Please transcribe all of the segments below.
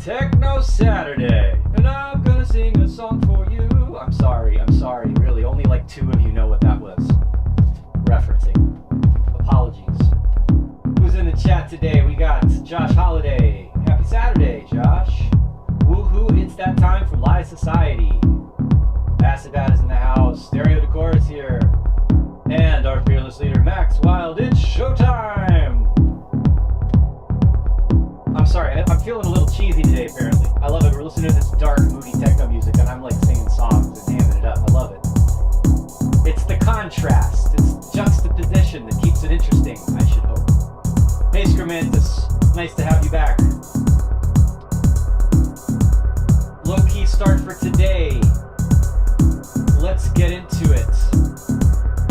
Techno Saturday, and I'm gonna sing a song for you. I'm sorry, really, only like 2 of you know what that was referencing. Apologies. Who's in the chat today? We got Josh Holiday. Happy Saturday, Josh. Woohoo, it's that time for Live Society. Acid Bat is in the house. Stereo Decor is here. And our fearless leader, Max Wild. It's showtime! I'm sorry, I'm feeling a little cheesy today, apparently. I love it. We're listening to this dark, moody techno music, and I'm like singing songs and hamming it up. I love it. It's the contrast. It's juxtaposition that keeps it interesting, I should hope. Hey, Scromantis. Nice to have you back. Low-key start for today. Let's get into it.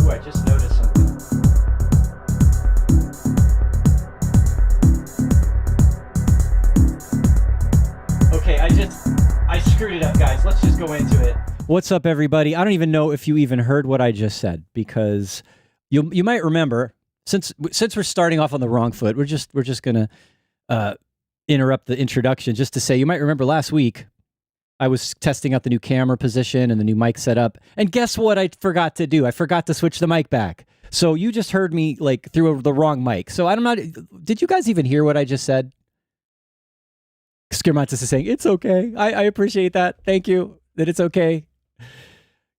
Ooh, I just noticed something. Okay, I screwed it up, guys. Let's just go into it. What's up, everybody? I don't even know if you even heard what I just said, because you might remember, since we're starting off on the wrong foot, we're just gonna interrupt the introduction just to say, you might remember last week I was testing out the new camera position and the new mic setup, and guess what I forgot to do? I forgot to switch the mic back. So you just heard me like through the wrong mic. So I'm not. Did you guys even hear what I just said? Skirmatis is saying, it's okay. I appreciate that. Thank you that it's okay.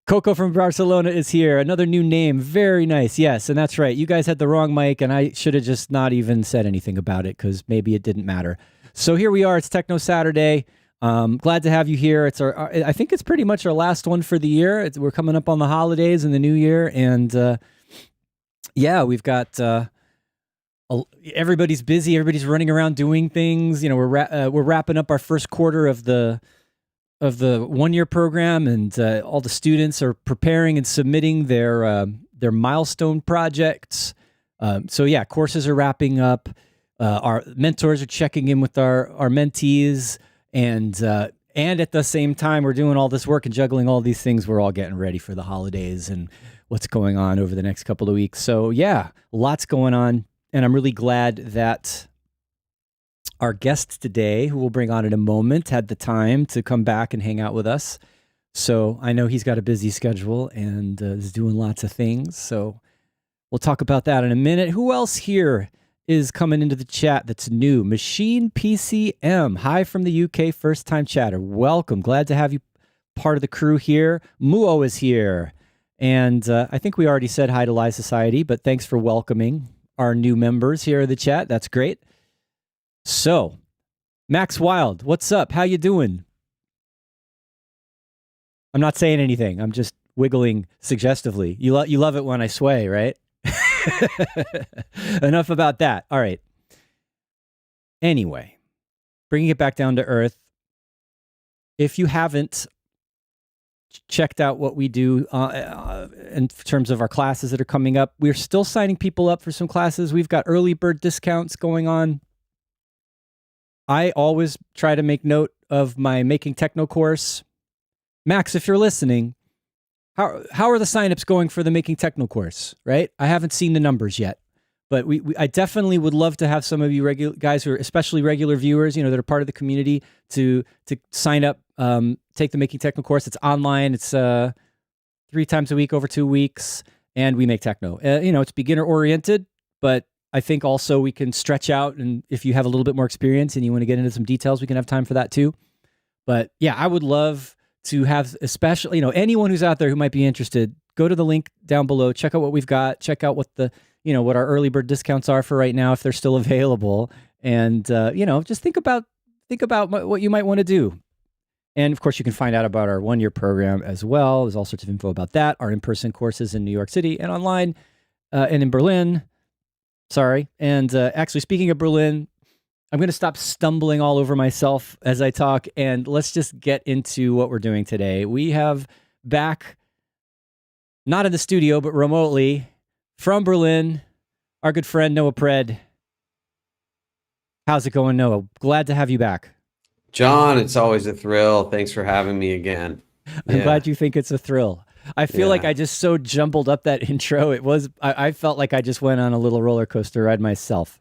Coco from Barcelona is here. Another new name. Very nice. Yes, and that's right. You guys had the wrong mic, and I should have just not even said anything about it because maybe it didn't matter. So here we are. It's Techno Saturday. Glad to have you here. It's I think it's pretty much our last one for the year. We're coming up on the holidays and the new year, and yeah, we've got... everybody's busy. Everybody's running around doing things. You know, we're wrapping up our first quarter of the 1-year program, and all the students are preparing and submitting their milestone projects. So yeah, courses are wrapping up. Our mentors are checking in with our mentees, and at the same time, we're doing all this work and juggling all these things. We're all getting ready for the holidays and what's going on over the next couple of weeks. So yeah, lots going on. And I'm really glad that our guest today, who we'll bring on in a moment, had the time to come back and hang out with us. So I know he's got a busy schedule and is doing lots of things. So we'll talk about that in a minute. Who else here is coming into the chat that's new? Machine PCM. Hi from the UK, first time chatter. Welcome. Glad to have you part of the crew here. Muo is here. And I think we already said hi to Live Society, but thanks for welcoming our new members here in the chat. That's great. So, Max Wild, what's up? How you doing? I'm not saying anything. I'm just wiggling suggestively. You love it when I sway, right? Enough about that. All right. Anyway, bringing it back down to earth. If you haven't checked out what we do in terms of our classes that are coming up, we're still signing people up for some classes. We've got early bird discounts going on. I always try to make note of my Making Techno course. Max, if you're listening, how are the signups going for the Making Techno course, right? I haven't seen the numbers yet, but I definitely would love to have some of you regular guys who are especially regular viewers, that are part of the community to sign up, take the Making Techno course. It's online. It's 3 times a week over 2 weeks, and we make techno. It's beginner oriented, but I think also we can stretch out, and if you have a little bit more experience and you want to get into some details, we can have time for that too. But yeah, I would love to have, especially, anyone who's out there who might be interested, go to the link down below, check out what we've got, check out what what our early bird discounts are for right now, if they're still available. And, just think about what you might want to do. And of course, you can find out about our 1-year program as well. There's all sorts of info about that. Our in-person courses in New York City and online and in Berlin. Sorry. And actually, speaking of Berlin, I'm going to stop stumbling all over myself as I talk, and let's just get into what we're doing today. We have back, not in the studio, but remotely, from Berlin, our good friend Noah Pred. How's it going, Noah? Glad to have you back. John, it's always a thrill. Thanks for having me again. I'm glad you think it's a thrill. I feel like I just so jumbled up that intro. I felt like I just went on a little roller coaster ride myself.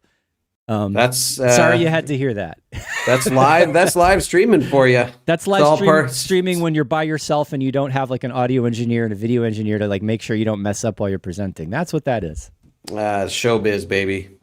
Sorry you had to hear that. That's live. That's live streaming for you. That's live streaming when you're by yourself and you don't have like an audio engineer and a video engineer to like make sure you don't mess up while you're presenting. That's what that is. Showbiz, baby.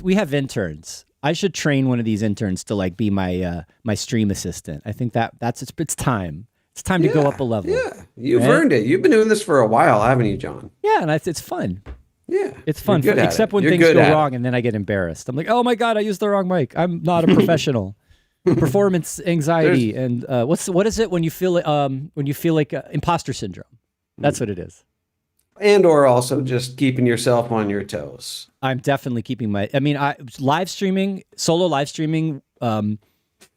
We have interns. I should train one of these interns to like be my stream assistant. I think it's time. It's time to go up a level. Yeah, you've earned it. You've been doing this for a while, haven't you, John? Yeah, and it's fun. Yeah, it's fun, except when things go wrong, and then I get embarrassed. I'm like, oh my god, I used the wrong mic. I'm not a professional. Performance anxiety and what is it when you feel like imposter syndrome? That's what it is. And or also just keeping yourself on your toes. I'm definitely keeping solo live streaming.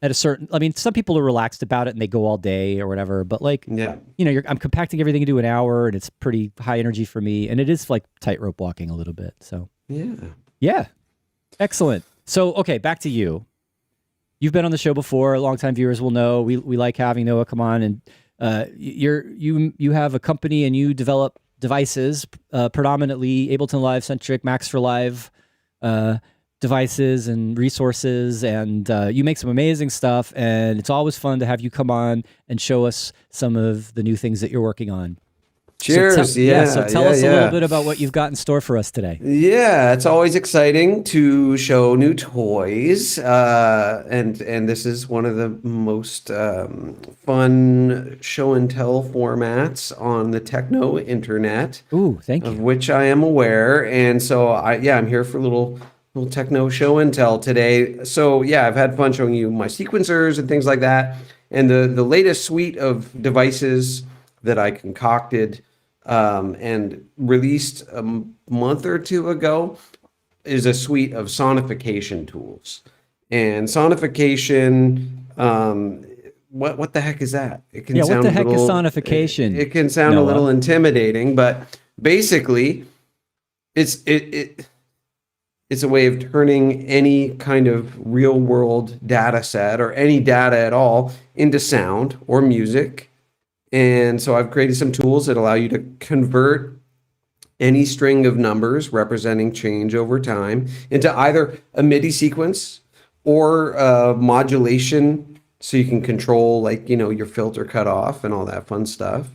At a certain, some people are relaxed about it and they go all day or whatever, but I'm compacting everything into an hour and it's pretty high energy for me. And it is like tightrope walking a little bit. So yeah. Excellent. So, okay, back to you. You've been on the show before. Longtime viewers will know we like having Noah come on, and you have a company and you develop devices, predominantly Ableton Live centric, Max for Live, devices and resources, and you make some amazing stuff, and it's always fun to have you come on and show us some of the new things that you're working on. Cheers. So tell us a little bit about what you've got in store for us today. Yeah, it's always exciting to show new toys, and this is one of the most fun show and tell formats on the techno internet. Ooh, thank you. Of which I am aware, and so I'm here for a little techno show and tell today. So I've had fun showing you my sequencers and things like that. And the latest suite of devices that I concocted and released a month or two ago is a suite of sonification tools. And sonification, what the heck is that? It can sound what the heck is sonification? It can sound a little intimidating, but basically it's a way of turning any kind of real world data set or any data at all into sound or music. And so I've created some tools that allow you to convert any string of numbers representing change over time into either a MIDI sequence or modulation, so you can control, like, your filter cutoff and all that fun stuff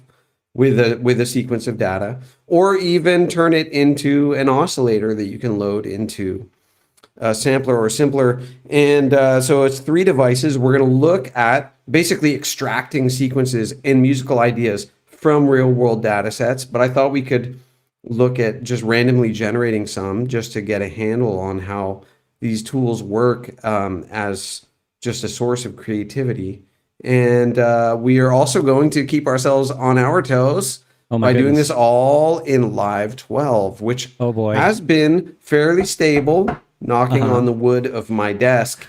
with a sequence of data, or even turn it into an oscillator that you can load into a sampler or simpler. And so it's 3 devices. We're going to look at basically extracting sequences and musical ideas from real world data sets. But I thought we could look at just randomly generating some, just to get a handle on how these tools work as just a source of creativity. And we are also going to keep ourselves on our toes by doing this all in Live 12, which has been fairly stable, knocking on the wood of my desk.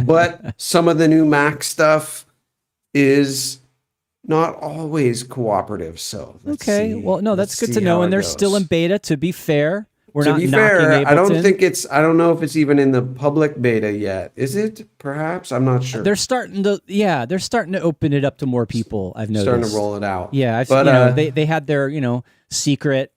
But some of the new Mac stuff is not always cooperative. So well, no, that's good to know. And they're still in beta, to be fair. To be fair, I don't know if it's even in the public beta yet. Is it? Perhaps? I'm not sure. They're starting to open it up to more people. I've noticed. Starting to roll it out. Yeah, they had their, secret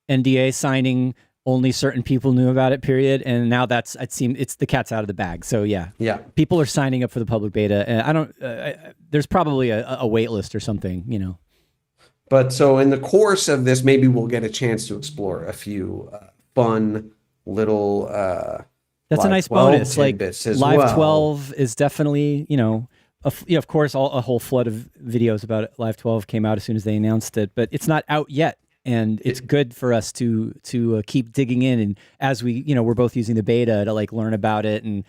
NDA signing, only certain people knew about it, period. And now it's the cat's out of the bag. So yeah. People are signing up for the public beta, and there's probably a wait list or something, But so in the course of this, maybe we'll get a chance to explore a few fun little that's a nice bonus. Like Live 12 is definitely, of course, a whole flood of videos about it. Live 12 came out as soon as they announced it, but it's not out yet. And it's good for us to keep digging in, and as we, we're both using the beta to like learn about it and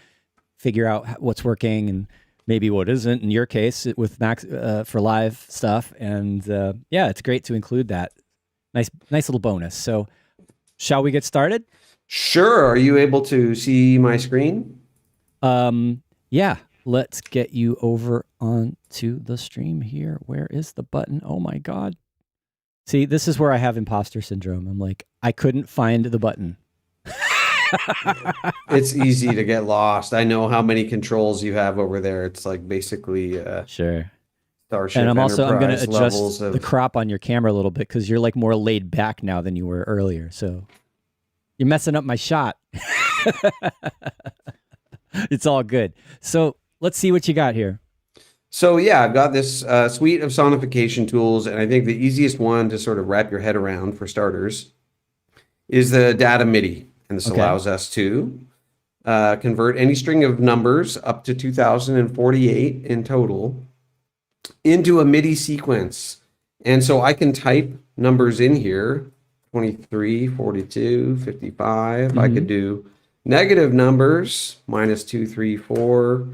figure out what's working and maybe what isn't. In your case, with Max for live stuff, and it's great to include that. Nice little bonus. So, shall we get started? Sure. Are you able to see my screen? Yeah. Let's get you over onto the stream here. Where is the button? Oh my God. See, this is where I have imposter syndrome. I'm like, I couldn't find the button. It's easy to get lost. I know how many controls you have over there. It's like basically sure. Starship and I'm going to adjust of... the crop on your camera a little bit, because you're like more laid back now than you were earlier. So you're messing up my shot. It's all good. So let's see what you got here. So yeah, I've got this suite of sonification tools, and I think the easiest one to sort of wrap your head around, for starters, is the data MIDI. And this allows us to convert any string of numbers up to 2048 in total into a MIDI sequence. And so I can type numbers in here, 23, 42, 55. Mm-hmm. I could do negative numbers, -2, 3, 4.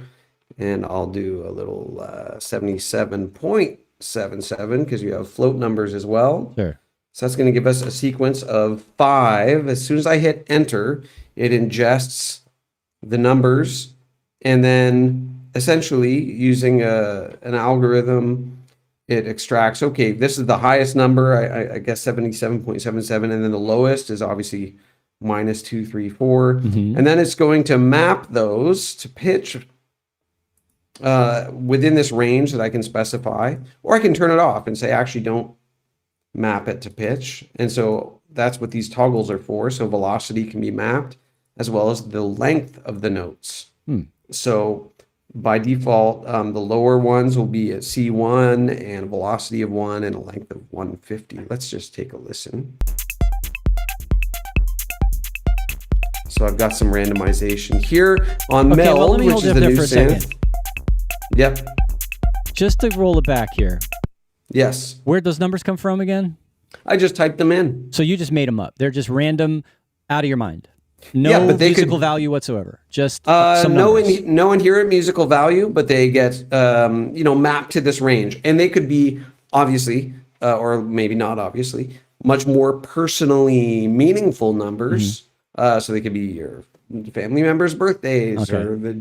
And I'll do a little 77.77, because you have float numbers as well. Sure. So that's going to give us a sequence of 5. As soon as I hit enter, it ingests the numbers, and then essentially using an algorithm, it extracts, okay, this is the highest number, I guess 77.77, and then the lowest is obviously -2, 3, 4. Mm-hmm. And then it's going to map those to pitch within this range that I can specify, or I can turn it off and say, actually don't map it to pitch. And so that's what these toggles are for. So velocity can be mapped, as well as the length of the notes. So by default, the lower ones will be at C1 and a velocity of 1 and a length of 150. Let's just take a listen. So I've got some randomization here on Meld, which is the new synth. Yep. Just to roll it back here. Yes. Where'd those numbers come from again? I just typed them in. So you just made them up. They're just random, out of your mind. No musical value whatsoever. Just some numbers. No inherent musical value, but they get mapped to this range. And they could be obviously, or maybe not obviously, much more personally meaningful numbers. Mm-hmm. So they could be your family members' birthdays, or but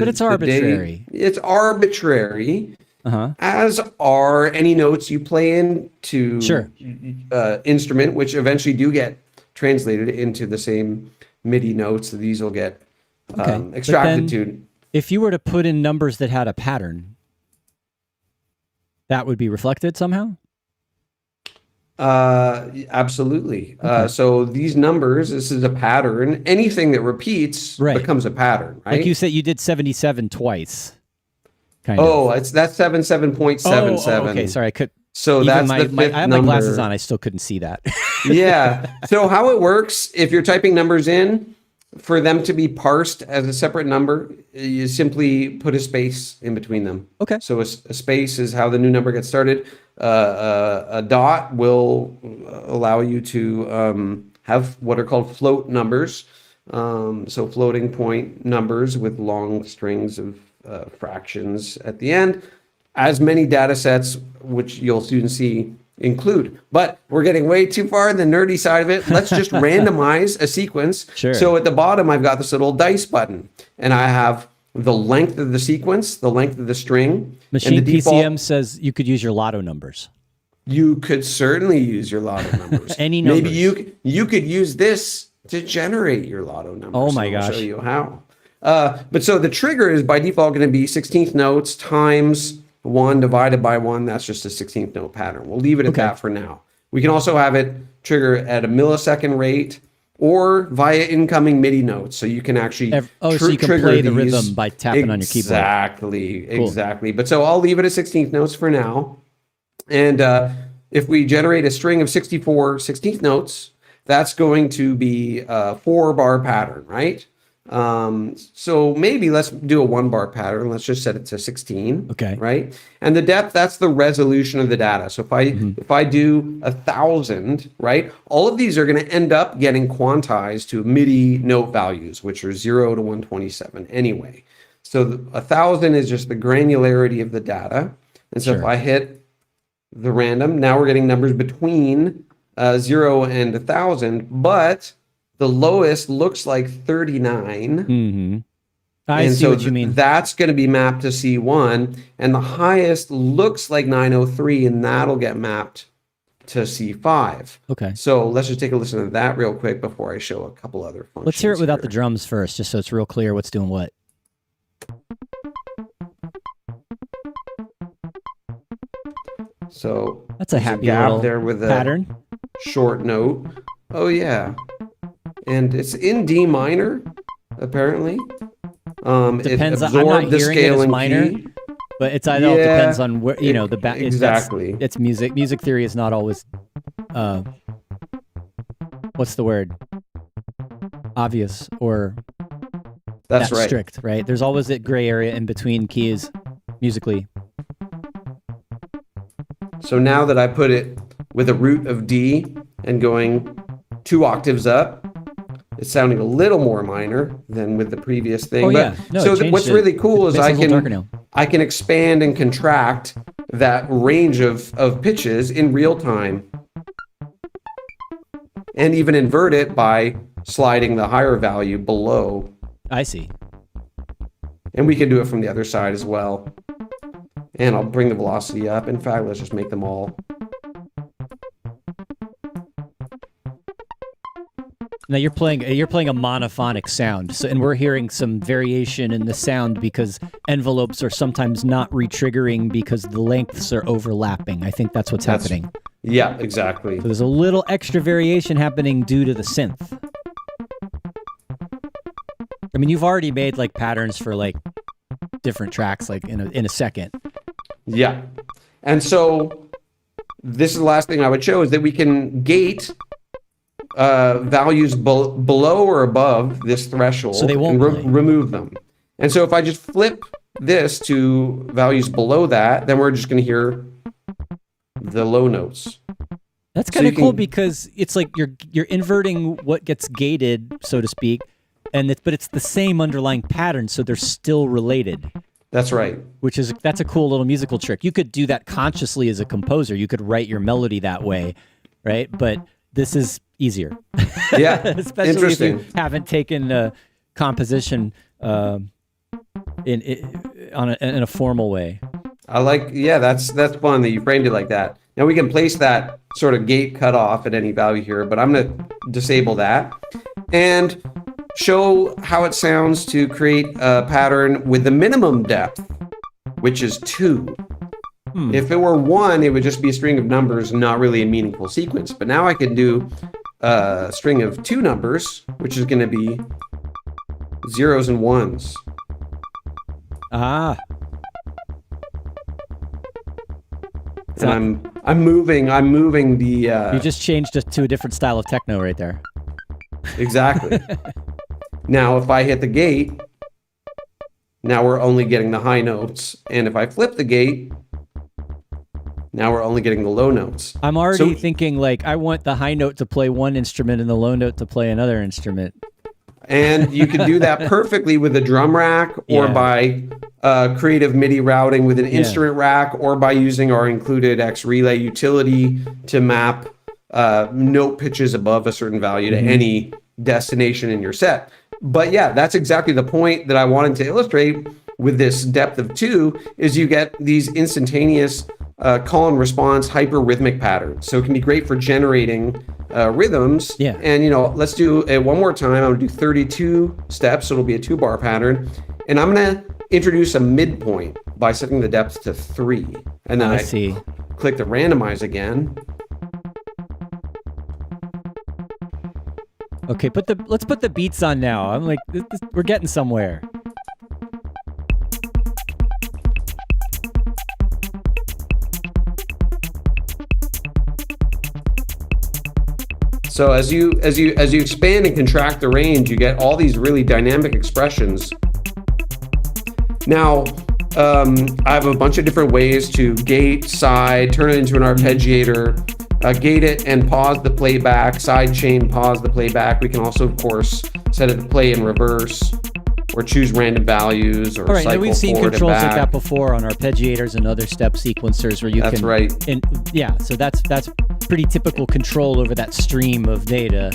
it's arbitrary. It's arbitrary, as are any notes you play into instrument, which eventually do get translated into the same MIDI notes that these will get extracted to. If you were to put in numbers that had a pattern, that would be reflected somehow? Absolutely. Okay. So these numbers, this is a pattern. Anything that repeats Right. becomes a pattern, right? Like you said, you did 77 twice, kind of. Oh, that's 77.77. Okay. Sorry, I could. So Even that's the fifth I have number. my glasses on. I still couldn't see that. Yeah. So how it works, if you're typing numbers in, for them to be parsed as a separate number, you simply put a space in between them. Okay. So a space is how the new number gets started. A dot will allow you to have what are called float numbers. So floating point numbers with long strings of fractions at the end. As many data sets, which you'll soon see, include. But we're getting way too far in the nerdy side of it. Let's just randomize a sequence. Sure. So at the bottom, I've got this little dice button, and I have the length of the sequence, the length of the string. Machine and the default, PCM says you could use your lotto numbers. You could certainly use your lotto numbers. Any numbers. Maybe you could use this to generate your lotto numbers. Oh my gosh. I'll show you how. But so the trigger is by default going to be 16th notes times 1 divided by 1. That's just a 16th note pattern. We'll leave it at that for now. We can also have it trigger at a millisecond rate or via incoming MIDI notes. So you can actually so you can trigger play the these. rhythm by tapping on your keyboard. Exactly. But so I'll leave it at 16th notes for now. And if we generate a string of 64 16th notes, that's going to be a 4-bar pattern, right? So maybe let's do a 1-bar pattern. Let's just set it to 16. Okay. Right. And the depth, that's the resolution of the data. So if I do 1,000, right, all of these are going to end up getting quantized to MIDI note values, which are 0 to 127 anyway. So 1,000 is just the granularity of the data. And so if I hit the random, now we're getting numbers between 0 and 1,000, but the lowest looks like 39. I see what you mean. That's going to be mapped to C1, and the highest looks like 903, and that'll get mapped to C5. Okay. So let's just take a listen to that real quick before I show a couple other functions. Let's hear it without the drums first, just so it's real clear what's doing what. So that's a happy gap little there with a pattern. Short note. Oh yeah, and it's in D minor, apparently. Depends. It I'm not absorbed the hearing it as scaling minor, key. but it all depends on where the exactly. It's music. Music theory is not always. What's the word? Obvious or that's that right. Strict, right? There's always that gray area in between keys, musically. So now that I put it with a root of D and going 2 octaves up, it's sounding a little more minor than with the previous thing. Oh, yeah. No, so what's really cool is I can expand and contract that range of pitches in real time, and even invert it by sliding the higher value below. I see. And we can do it from the other side as well. And I'll bring the velocity up. In fact, let's just make them all. Now you're playing a monophonic sound, and we're hearing some variation in the sound because envelopes are sometimes not re-triggering because the lengths are overlapping. I think that's what's happening. Yeah, exactly. So there's a little extra variation happening due to the synth. I mean, you've already made like patterns for like different tracks, like in a second. Yeah, and so this is the last thing I would show is that we can gate values below or above this threshold, so they won't remove them. And so if I just flip this to values below that, then we're just going to hear the low notes. That's kind of cool because it's like you're inverting what gets gated, so to speak, but it's the same underlying pattern, so they're still related. That's right. That's a cool little musical trick. You could do that consciously as a composer. You could write your melody that way, right? But this is easier. Yeah, especially if you haven't taken composition in a formal way. I like, that's fun that you framed it like that. Now we can place that sort of gate cutoff at any value here, but I'm going to disable that and show how it sounds to create a pattern with the minimum depth, which is 2. If it were 1, it would just be a string of numbers, not really a meaningful sequence. But now I can do a string of 2 numbers, which is going to be 0s and 1s. Ah. And I'm moving the You just changed it to a different style of techno right there. Exactly. Now if I hit the gate, now we're only getting the high notes. And if I flip the gate, now we're only getting the low notes. I'm already thinking, like, I want the high note to play one instrument and the low note to play another instrument. And you can do that perfectly with a drum rack, or by creative MIDI routing with an instrument rack, or by using our included X Relay utility to map note pitches above a certain value to any destination in your set. But yeah, that's exactly the point that I wanted to illustrate with this depth of 2, is you get these instantaneous call and response hyper-rhythmic patterns. So it can be great for generating rhythms. Yeah. And, let's do it one more time. I'm going to do 32 steps. So it'll be a 2-bar pattern. And I'm going to introduce a midpoint by setting the depth to 3. And then I see. Click the randomize again. Okay, let's put the beats on now. I'm like, we're getting somewhere. So as you expand and contract the range, you get all these really dynamic expressions. Now, I have a bunch of different ways to gate, side, turn it into an arpeggiator, gate it and pause the playback, side chain, pause the playback. We can also, of course, set it to play in reverse, or choose random values, or cycle we've seen forward controls and back. like that before on arpeggiators and other step sequencers where you That's can. right. And so that's pretty typical control over that stream of data.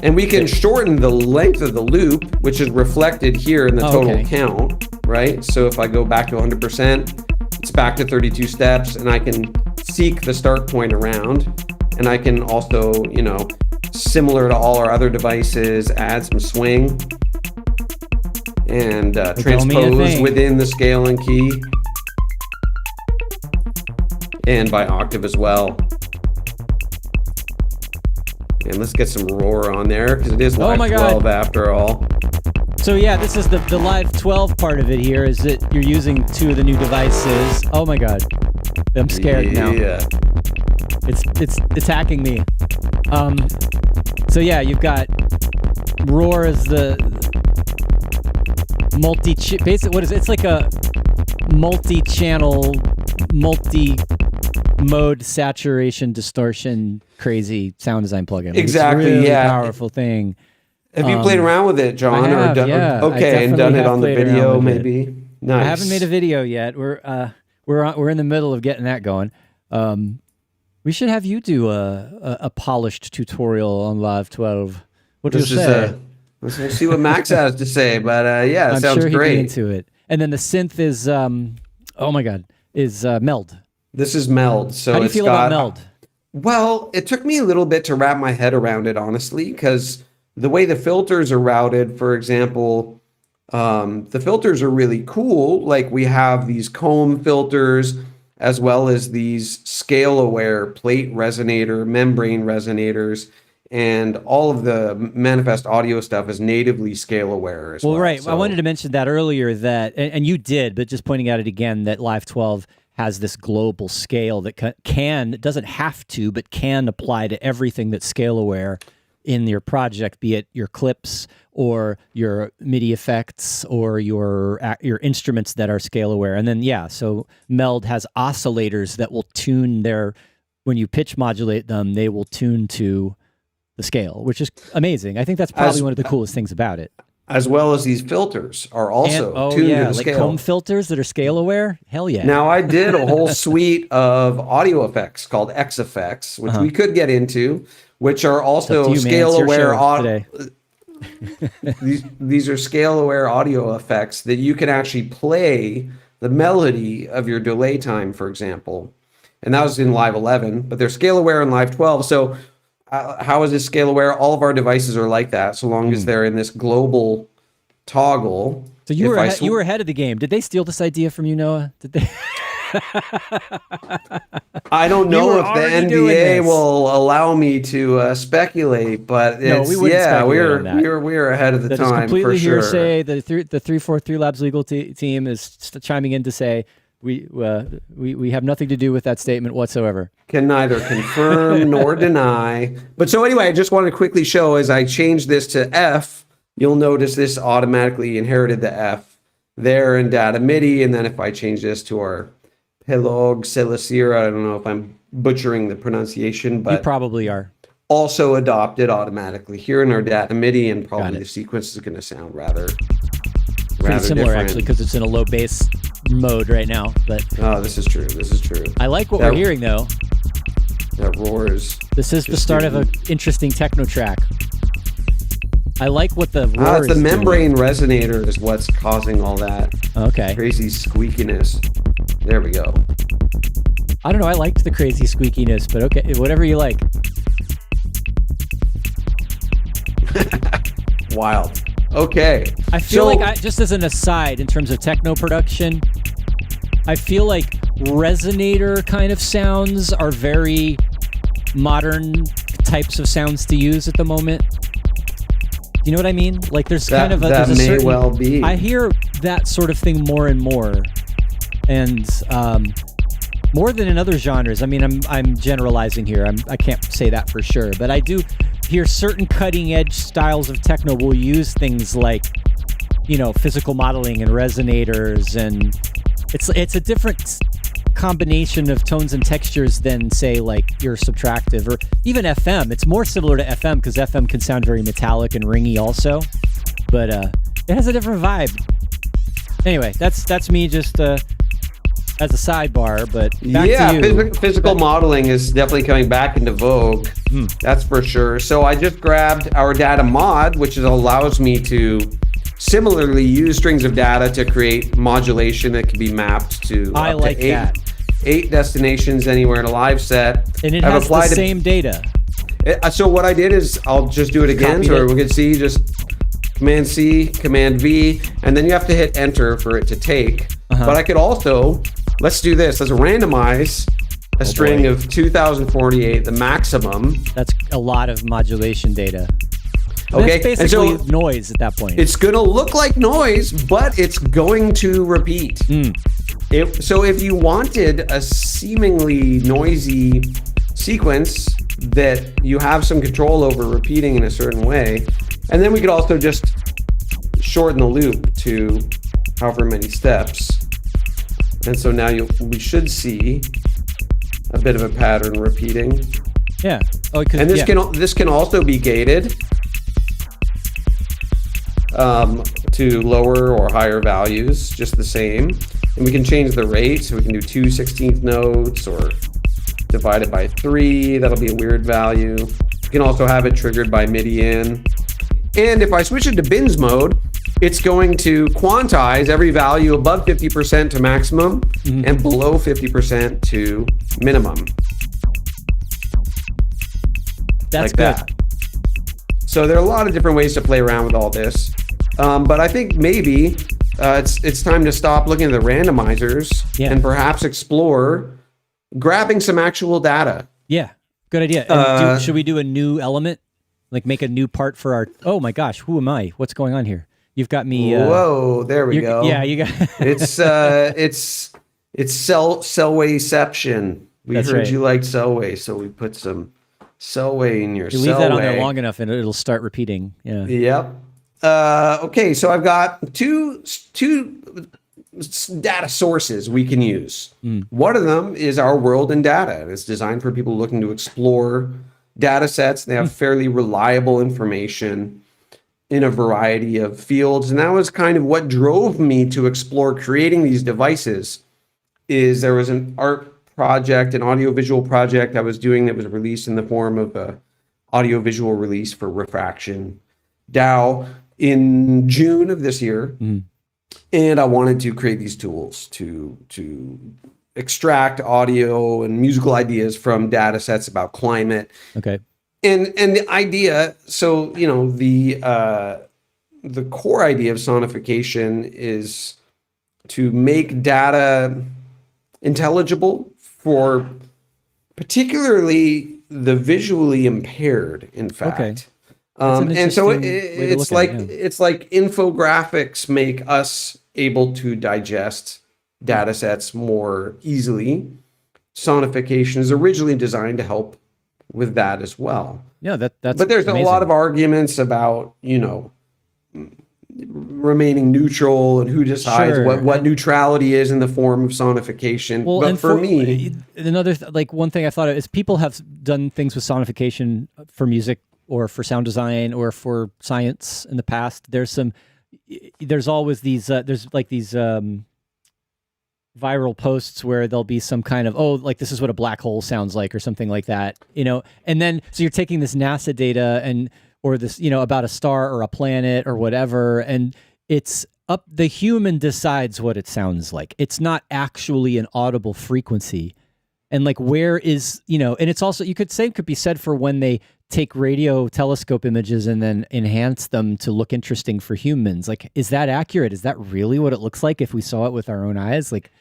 And we can shorten the length of the loop, which is reflected here in the total count, right? So if I go back to 100%, it's back to 32 steps, and I can seek the start point around. And I can also, similar to all our other devices, add some swing and transpose within the scale and key, and by octave as well. And let's get some roar on there, because it is live 12 after all. So yeah, this is the live 12 part of it here, is that you're using 2 of the new devices. Oh my god. I'm scared now. Yeah. It's hacking me. So yeah, you've got roar as the basic, what is it? It's like a multi-channel, multi-mode saturation distortion crazy sound design plugin. Exactly. It's a really yeah. powerful thing. Have you played around with it, John? I have, or yeah. Okay, and done it on the video, maybe. Nice. I haven't made a video yet. We're in the middle of getting that going. We should have you do a polished tutorial on Live 12. What do you say? Let's see what Max has to say. But yeah, it I'm sounds sure great. He'd be into it. And then the synth is Meld. This is Meld. So how do you feel about Meld? Well, it took me a little bit to wrap my head around it, honestly, because the way the filters are routed, for example, the filters are really cool. Like we have these comb filters, as well as these scale-aware plate resonator, membrane resonators, and all of the manifest audio stuff is natively scale-aware as well. Well, right. So, I wanted to mention that earlier, that, and you did, but just pointing at it again, that Live 12 has this global scale that doesn't have to, but can apply to everything that's scale-aware in your project, be it your clips or your MIDI effects or your instruments that are scale aware. And then, so Meld has oscillators that will tune when you pitch modulate them, they will tune to the scale, which is amazing. I think that's probably one of the coolest things about it. As well as these filters are also tuned to the scale. Like comb filters that are scale aware? Hell yeah. Now, I did a whole suite of audio effects called X effects, which we could get into, which are also scale-aware. These are scale-aware audio effects that you can actually play the melody of your delay time, for example. And that was in Live 11, but they're scale-aware in Live 12. So how is this scale-aware? All of our devices are like that, so long as they're in this global toggle. So you were ahead of the game. Did they steal this idea from you, Noah? Did they? I don't We know were if the already doing NDA this. will allow me to speculate, but No, it's we wouldn't speculate on that. we're ahead of the That is time for completely sure. hearsay. The 343 Labs legal team is chiming in to say we have nothing to do with that statement whatsoever. Can neither confirm nor deny. But so anyway, I just wanted to quickly show as I change this to F, you'll notice this automatically inherited the F there in data MIDI. And then if I change this to our Pelog Celicera, I don't know if I'm butchering the pronunciation, You but probably are. also adopted automatically here in our data MIDI, and Got probably it. the sequence is going to sound rather Pretty similar different. actually, because it's in a low bass mode right now. But Oh, this is true. This is true. I like what That- we're hearing though. That roars. This is the Just start of doing- an interesting techno track. I like what the roar It's the is doing. membrane resonator is what's causing all that Okay. crazy squeakiness. There we go. I don't know. I liked the crazy squeakiness, but okay, whatever you like. Wild. Okay. I feel So- like, just as an aside, in terms of techno production, I feel like resonator kind of sounds are very modern types of sounds to use at the moment. Do you know what I mean? Like there's kind of a, that there's a may certain, well be. I hear that sort of thing more and more, and more than in other genres. I mean, I'm generalizing here. I can't say that for sure, but I do hear certain cutting edge styles of techno will use things like, you know, physical modeling and resonators, and it's a different combination of tones and textures than say like your subtractive or even FM. It's more similar to FM because FM can sound very metallic and ringy also, but it has a different vibe. Anyway, that's me just as a sidebar, but back to you. Physical modeling is definitely coming back into vogue. That's for sure. So I just grabbed our data mod, which allows me to similarly use strings of data to create modulation that can be mapped to I up to like that. 8 destinations anywhere in a live set. And it I've has the applied same data. So what I did is I'll just do it again Copied so it. we can see, just Command C, Command V, and then you have to hit enter for it to take. Uh-huh. But I could also, let's do this. Let's randomize a string boy. of 2048, the maximum. That's a lot of modulation data. Okay, That's and basically so noise at that point. it's going to look like noise, but it's going to repeat. So if you wanted a seemingly noisy sequence that you have some control over repeating in a certain way, and then we could also just shorten the loop to however many steps. And so now we should see a bit of a pattern repeating. yeah. Oh, 'cause- And this yeah. this can also be gated to lower or higher values, just the same. And we can change the rate, so we can do 2/16 notes or divide it by 3. That'll be a weird value. You can also have it triggered by MIDI in. And if I switch it to bins mode, it's going to quantize every value above 50% to maximum and below 50% to minimum. That's like good. that. So there are a lot of different ways to play around with all this. But I think maybe it's time to stop looking at the randomizers and perhaps explore grabbing some actual data. Yeah, good idea. And should we do a new element? Like make a new part for our... Oh my gosh, who am I? What's going on here? You've got me... Whoa, there we go. Yeah, you got... it's Selwayception. We That's heard right. you liked Selway, so we put some Selway in your You leave that on there Selway. long enough and it'll start repeating. Yeah. Yep. Okay, so I've got two data sources we can use. One of them is our world in data. It's designed for people looking to explore data sets. They have fairly reliable information in a variety of fields. And that was kind of what drove me to explore creating these devices. Is there was an art project, an audiovisual project I was doing that was released in the form of a audiovisual release for Refraction DAO in June of this year. And I wanted to create these tools to extract audio and musical ideas from data sets about climate. Okay. And the idea, so, you know, the core idea of sonification is to make data intelligible for particularly the visually impaired, in fact. Okay. And so it's it's like infographics make us able to digest data sets more easily. Sonification is originally designed to help with that as well. Yeah, that's but there's amazing. a lot of arguments about, remaining neutral and who decides what neutrality is in the form of sonification. Well, but and for me, one thing I thought of is people have done things with sonification for music or for sound design or for science in the past. There's always these viral posts where there'll be some kind of, like this is what a black hole sounds like or something like that, and then so you're taking this NASA data or this, about a star or a planet or whatever, and it's up, the human decides what it sounds like. It's not actually an audible frequency. And like, where is, and it's also, you could say it could be said for when they take radio telescope images and then enhance them to look interesting for humans. Like, is that accurate? Is that really what it looks like if we saw it with our own eyes? Like,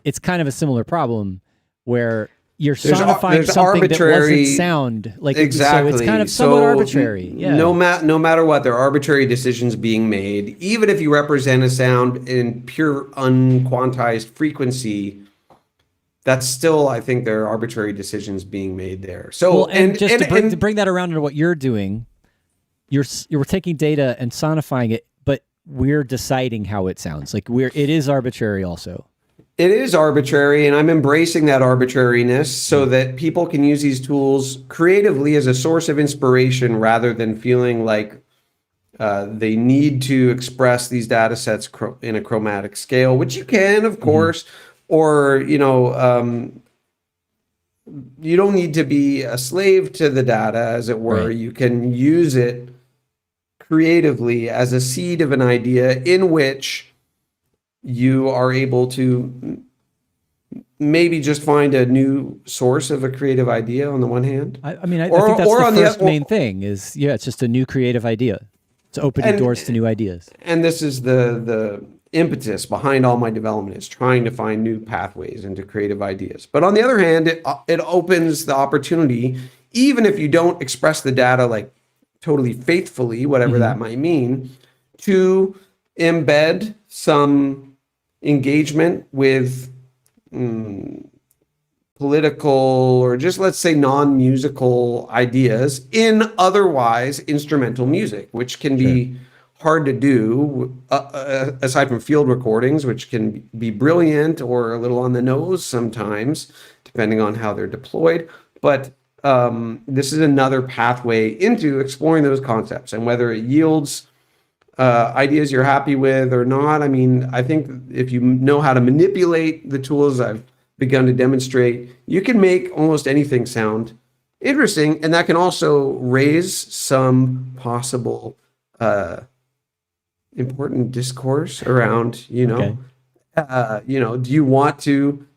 it's kind of a similar problem where you're sonifying something that wasn't sound. Like, exactly. So it's kind of somewhat arbitrary. Yeah. No matter what, there are arbitrary decisions being made. Even if you represent a sound in pure unquantized frequency, that's still, I think, there are arbitrary decisions being made there. So, to bring that around to what you're doing, you're taking data and sonifying it, but we're deciding how it sounds. Like it is arbitrary also. It is arbitrary, and I'm embracing that arbitrariness so that people can use these tools creatively as a source of inspiration rather than feeling like they need to express these data sets in a chromatic scale, which you can, of course, or, you don't need to be a slave to the data, as it were. Right. You can use it creatively as a seed of an idea in which you are able to maybe just find a new source of a creative idea on the one hand. I think that's the first main thing is, it's just a new creative idea. It's opening doors to new ideas. And this is the impetus behind all my development, is trying to find new pathways into creative ideas. But on the other hand, it opens the opportunity, even if you don't express the data like totally faithfully, whatever that might mean, to embed some engagement with political or just, let's say, non-musical ideas in otherwise instrumental music, which can be hard to do, aside from field recordings, which can be brilliant or a little on the nose sometimes, depending on how they're deployed. But this is another pathway into exploring those concepts, and whether it yields ideas you're happy with or not. I mean, I think if you know how to manipulate the tools I've begun to demonstrate, you can make almost anything sound interesting, and that can also raise some possible important discourse around, do you want to,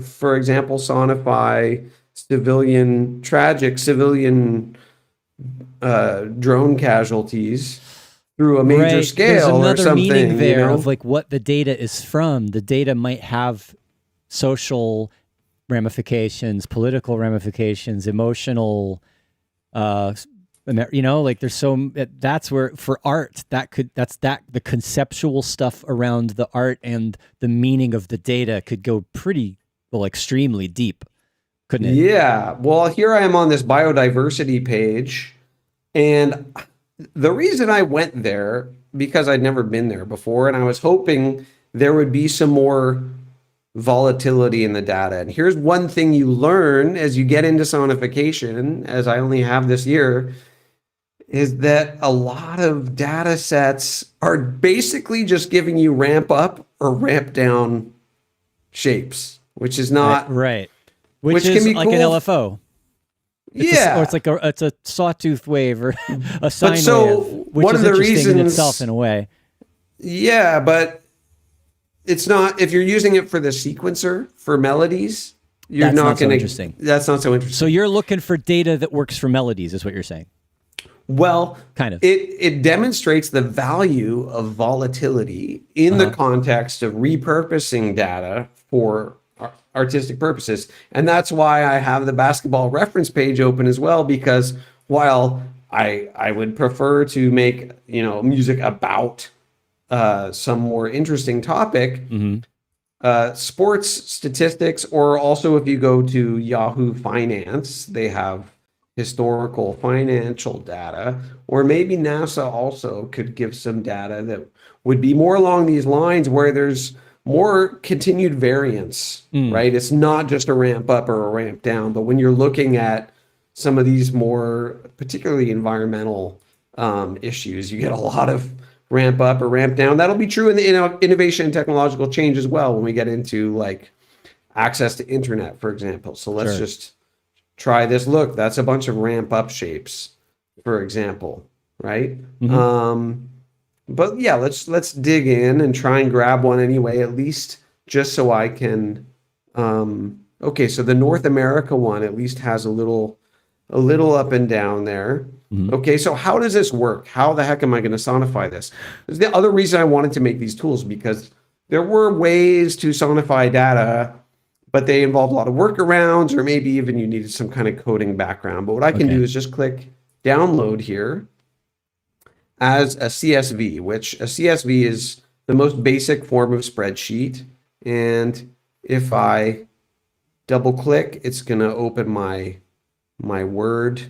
for example, sonify tragic civilian drone casualties through a major scale or something? There's another meaning there of like what the data is from. The data might have social ramifications, political ramifications, emotional, like there's that's where for art, the conceptual stuff around the art and the meaning of the data could go extremely deep, couldn't it? Yeah. Well, here I am on this biodiversity page, and the reason I went there, because I'd never been there before, and I was hoping there would be some more volatility in the data. And here's one thing you learn as you get into sonification, as I only have this year, is that a lot of data sets are basically just giving you ramp up or ramp down shapes, which is not... Right. Which is can be like cool. An LFO. It's it's a sawtooth wave or a sine wave, which one is of the interesting reasons, in itself in a way. Yeah, but it's not, if you're using it for the sequencer for melodies, that's not so interesting. So you're looking for data that works for melodies, is what you're saying. Well, kind of. It demonstrates the value of volatility in the context of repurposing data for artistic purposes. And that's why I have the basketball reference page open as well, because while I would prefer to make, music about some more interesting topic, sports statistics, or also if you go to Yahoo Finance, they have historical financial data, or maybe NASA also could give some data that would be more along these lines where there's more continued variance, right? It's not just a ramp up or a ramp down, but when you're looking at some of these more particularly environmental issues, you get a lot of ramp up or ramp down. That'll be true in the innovation and technological change as well when we get into like access to internet, for example. So let's just try this. Look, that's a bunch of ramp up shapes, for example, right? But yeah, let's dig in and try and grab one anyway, at least just so I can. Okay, so the North America one at least has a little up and down there. Okay, so how does this work? How the heck am I going to sonify this? This is the other reason I wanted to make these tools, because there were ways to sonify data, but they involved a lot of workarounds, or maybe even you needed some kind of coding background. But what I can do is just click download here as a CSV, which a CSV is the most basic form of spreadsheet. And if I double click, it's going to open my Word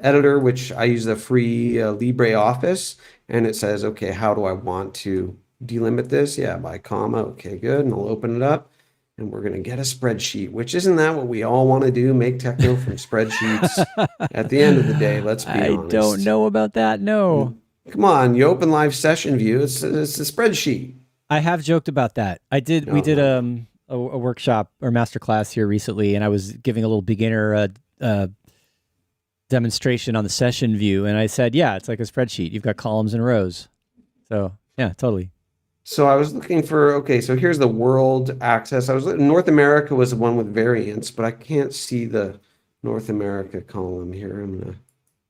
editor, which I use the free LibreOffice, and it says, okay, how do I want to delimit this? Yeah, by comma. Okay, good. And I'll open it up, and we're going to get a spreadsheet, which isn't that what we all want to do? Make techno from spreadsheets. At the end of the day, let's be honest. I don't know about that. No. Come on, you open live session view. It's a spreadsheet. I have joked about that. We did a workshop or masterclass here recently, and I was giving a little beginner demonstration on the session view, and I said, yeah, it's like a spreadsheet. You've got columns and rows. So yeah, totally. So I was looking for, okay, so here's the world access. North America was the one with variance, but I can't see the North America column here. I'm going to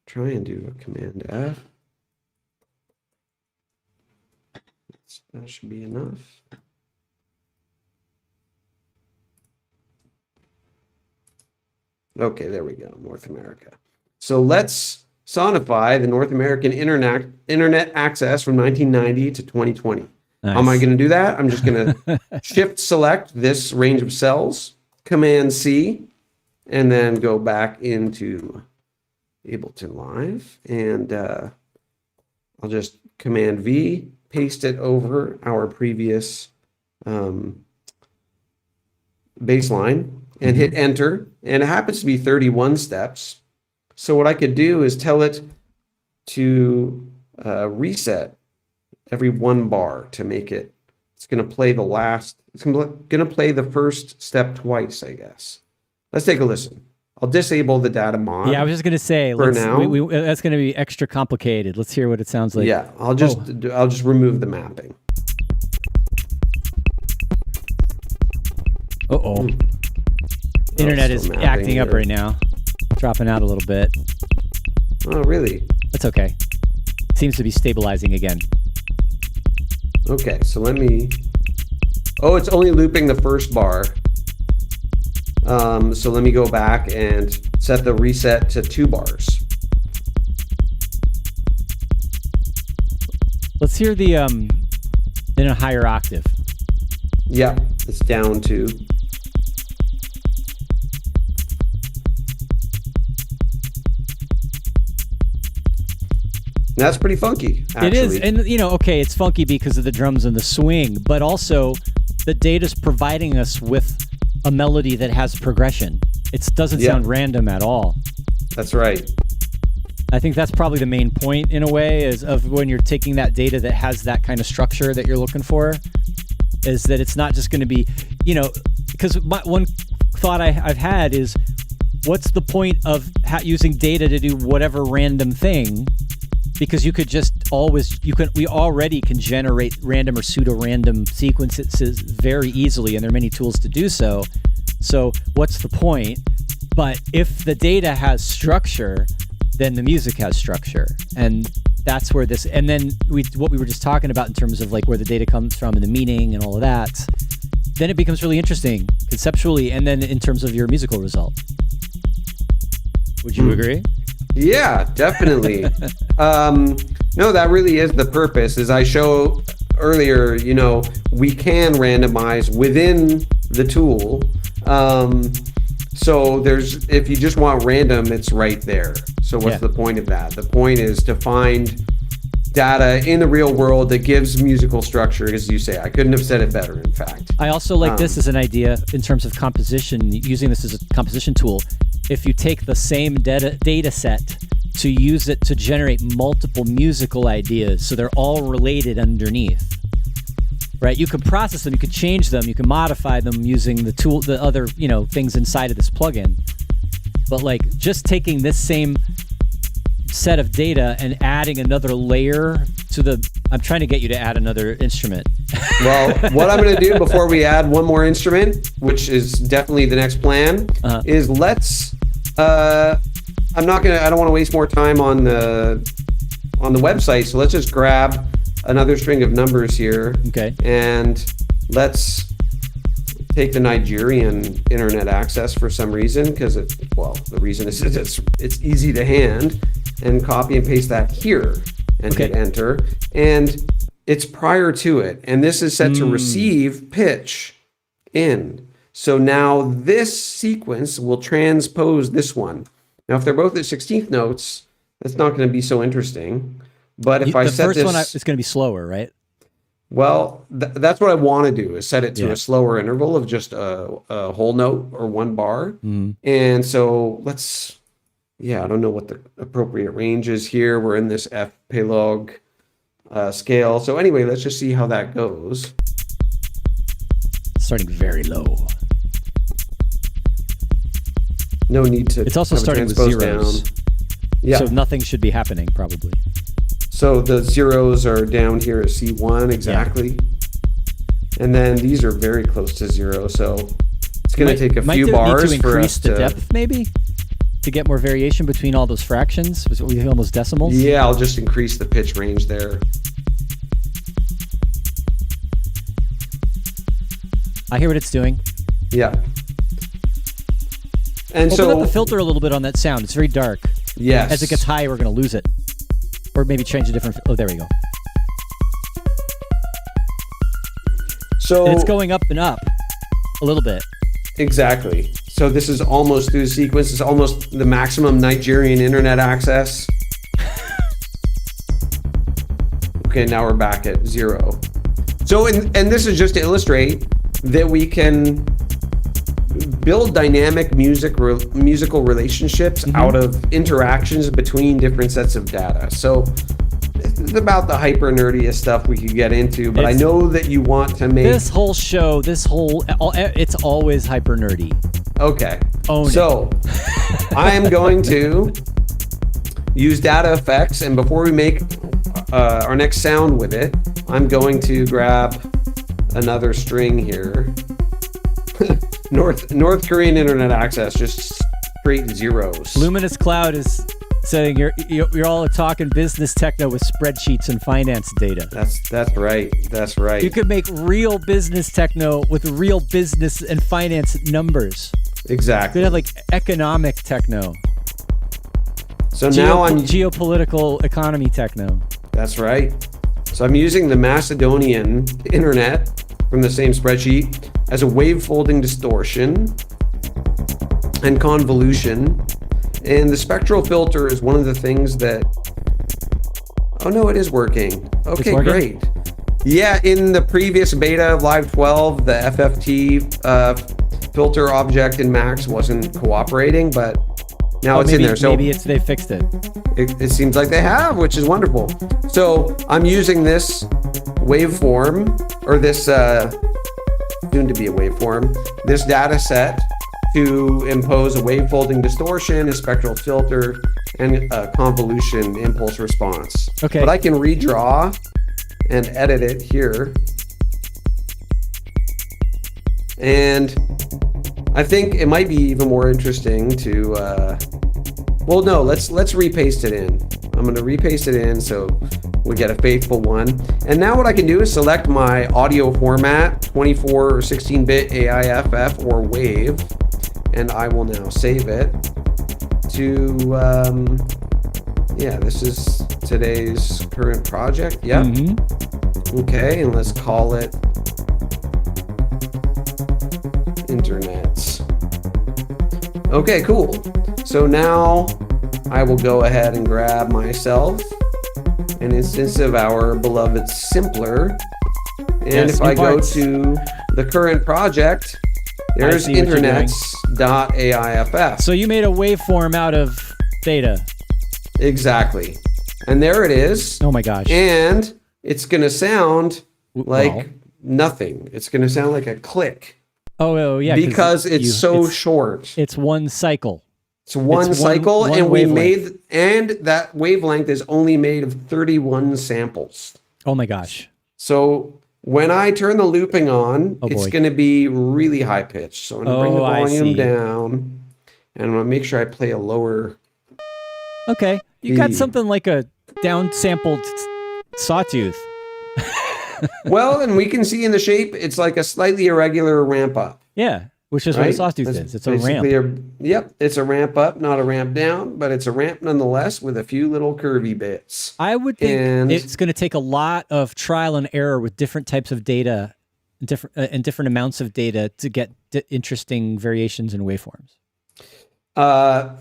try and do a Command F. That should be enough. Okay, there we go, North America. So let's sonify the North American internet access from 1990 to 2020. Nice. How am I going to do that? I'm just going to shift select this range of cells, Command C, and then go back into Ableton Live, and I'll just Command V, paste it over our previous baseline, and hit enter. And it happens to be 31 steps. So what I could do is tell it to reset every 1 bar to make it. It's going to play it's going to play the first step twice, I guess. Let's take a listen. I'll disable the data mod. Yeah, I was just going to say, for now. That's going to be extra complicated. Let's hear what it sounds like. Yeah, I'll just remove the mapping. Uh-oh. Internet is acting up right now. Dropping out a little bit. Oh, really? That's okay. Seems to be stabilizing again. Okay, so let me... Oh, it's only looping the first bar. So let me go back and set the reset to 2 bars. Let's hear the in a higher octave. Yeah, it's down to... That's pretty funky, actually. It is, and okay, it's funky because of the drums and the swing, but also the data's providing us with a melody that has progression. It doesn't sound random at all. That's right. I think that's probably the main point, in a way, is of when you're taking that data that has that kind of structure that you're looking for, is that it's not just going to be, because one thought I've had is, what's the point of using data to do whatever random thing? Because you could just we already can generate random or pseudo-random sequences very easily, and there are many tools to do so. So what's the point? But if the data has structure, then the music has structure. And that's where this, and then what we were just talking about in terms of like where the data comes from and the meaning and all of that, then it becomes really interesting conceptually, and then in terms of your musical result. Would you agree? Yeah, definitely. No, that really is the purpose. As I show earlier, we can randomize within the tool. So if you just want random, it's right there. So what's the point of that? The point is to find data in the real world that gives musical structure, as you say. I couldn't have said it better, in fact. I also like this as an idea in terms of composition, using this as a composition tool. If you take the same data set to use it to generate multiple musical ideas, so they're all related underneath, right? You can process them, you can change them, you can modify them using the tool, the other, things inside of this plugin. But like just taking this same set of data and adding another layer to I'm trying to get you to add another instrument. Well, what I'm going to do before we add one more instrument, which is definitely the next plan, is let's, I don't want to waste more time on the website. So let's just grab another string of numbers here. Okay. And let's take the Nigerian internet access for some reason, because the reason is it's easy to hand, and copy and paste that here and hit enter. And it's prior to it. And this is set to receive pitch in. So now this sequence will transpose this one. Now, if they're both at 16th notes, that's not going to be so interesting. But if I set this... The first one is going to be slower, right? Well, that's what I want to do, is set it to a slower interval of just a whole note or one bar. And so let's... I don't know what the appropriate range is here. We're in this F Palog scale. So anyway, let's just see how that goes. Starting very low. No need to. It's also starting with zeros. Down. Yeah. So nothing should be happening, probably. So the zeros are down here at C1 exactly. Yeah. And then these are very close to zero. So it's going to take a few bars for us to... increase the depth, maybe? To get more variation between all those fractions? Was it almost decimals? Yeah, I'll just increase the pitch range there. I hear what it's doing. Yeah. And Open up the filter a little bit on that sound. It's very dark. Yes. As it gets higher, we're going to lose it. Or maybe change a different... Oh, there we go. So and it's going up and up a little bit. Exactly. So this is almost through the sequence. It's almost the maximum Nigerian internet access. Okay, now we're back at zero. So, and this is just to illustrate that we can build dynamic musical relationships out of interactions between different sets of data. So it's about the hyper nerdiest stuff we could get into, but I know that you want to make this whole show, it's always hyper nerdy. Okay. Own it. I am going to use data effects, and before we make our next sound with it, I'm going to grab another string here. North Korean internet access, just straight zeros. Luminous Cloud is saying you're all talking business techno with spreadsheets and finance data. That's right. That's right. You could make real business techno with real business and finance numbers. Exactly. You could have like economic techno. So now I'm geopolitical economy techno. That's right. So I'm using the Macedonian internet from the same spreadsheet as a wave folding distortion and convolution. And the spectral filter is one of the things that... Oh no, it is working. Okay, great. Yeah, in the previous beta of Live 12, the FFT filter object in Max wasn't cooperating, but now it's in there. So maybe they fixed it. It seems like they have, which is wonderful. So I'm using this waveform, or this soon to be a waveform, this data set to impose a wave folding distortion, a spectral filter, and a convolution impulse response. Okay. But I can redraw and edit it here. And I think it might be even more interesting to, well, no, let's repaste it in. I'm going to repaste it in so we get a faithful one. And now what I can do is select my audio format, 24 or 16-bit AIFF or WAV, and I will now save it to, yeah, this is today's current project. Yep. Okay, and let's call it Internets. Okay, cool. So now I will go ahead and grab myself an instance of our beloved Simpler. And Yes, if new I go parts. to the current project, there's see what you're doing. internets.aiff. So you made a waveform out of data. Exactly. And there it is. Oh my gosh. And it's going to sound like Well. nothing. It's going to sound like a click Oh yeah. because it's so it's, short. it's one cycle. It's one cycle, one and we wavelength. and that wavelength is only made of 31 samples. Oh my gosh. So when I turn the looping on, Oh, it's boy. going to be really high pitched. So I'm going to bring the I volume see. down, and I'm going to make sure I play a lower. Okay. You got The- something like a down-sampled sawtooth. Well, and we can see in the shape, it's like a slightly irregular ramp up. Yeah. Which is what a Right? sawtooth That's is. It's a ramp. basically yep, it's a ramp up, not a ramp down, but it's a ramp nonetheless with a few little curvy bits. I would think And- it's going to take a lot of trial and error with different types of data and different amounts of data to get interesting variations in waveforms.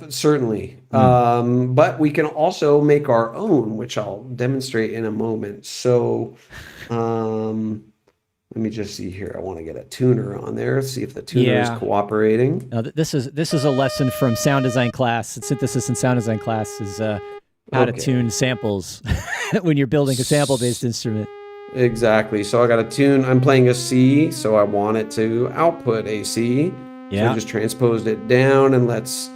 Certainly. But we can also make our own, which I'll demonstrate in a moment. So let me just see here. I want to get a tuner on there, see if the tuner Yeah. is cooperating. Now, this is a lesson from sound design class. Synthesis and sound design class is how to Okay. tune samples when you're building a sample-based instrument. Exactly. So I got a tune. I'm playing a C, so I want it to output a C. So Yeah. I just transposed it down, and let's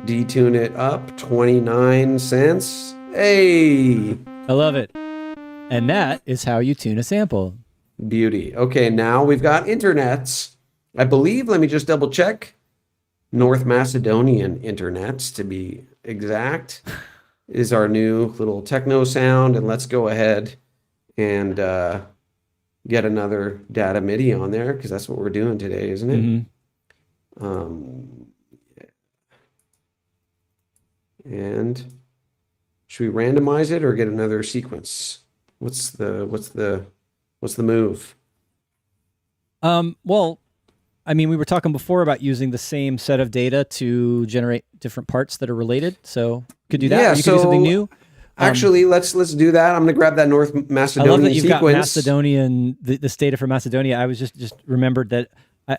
detune it up 29 cents. Hey, I love it. And that is how you tune a sample. beauty. Okay, now we've got internets. I believe, let me just double check. North Macedonian internets, to be exact, is our new little techno sound. And let's go ahead and get another data MIDI on there, because that's what we're doing today, isn't it? And should we randomize it or get another sequence? What's the move? Well, I mean, we were talking before about using the same set of data to generate different parts that are related. So could do that. Yeah, or you could do something so new. Actually, let's do that. I'm gonna grab that North I love Macedonian that you've sequence. got Macedonian, this data from Macedonia. I was just remembered that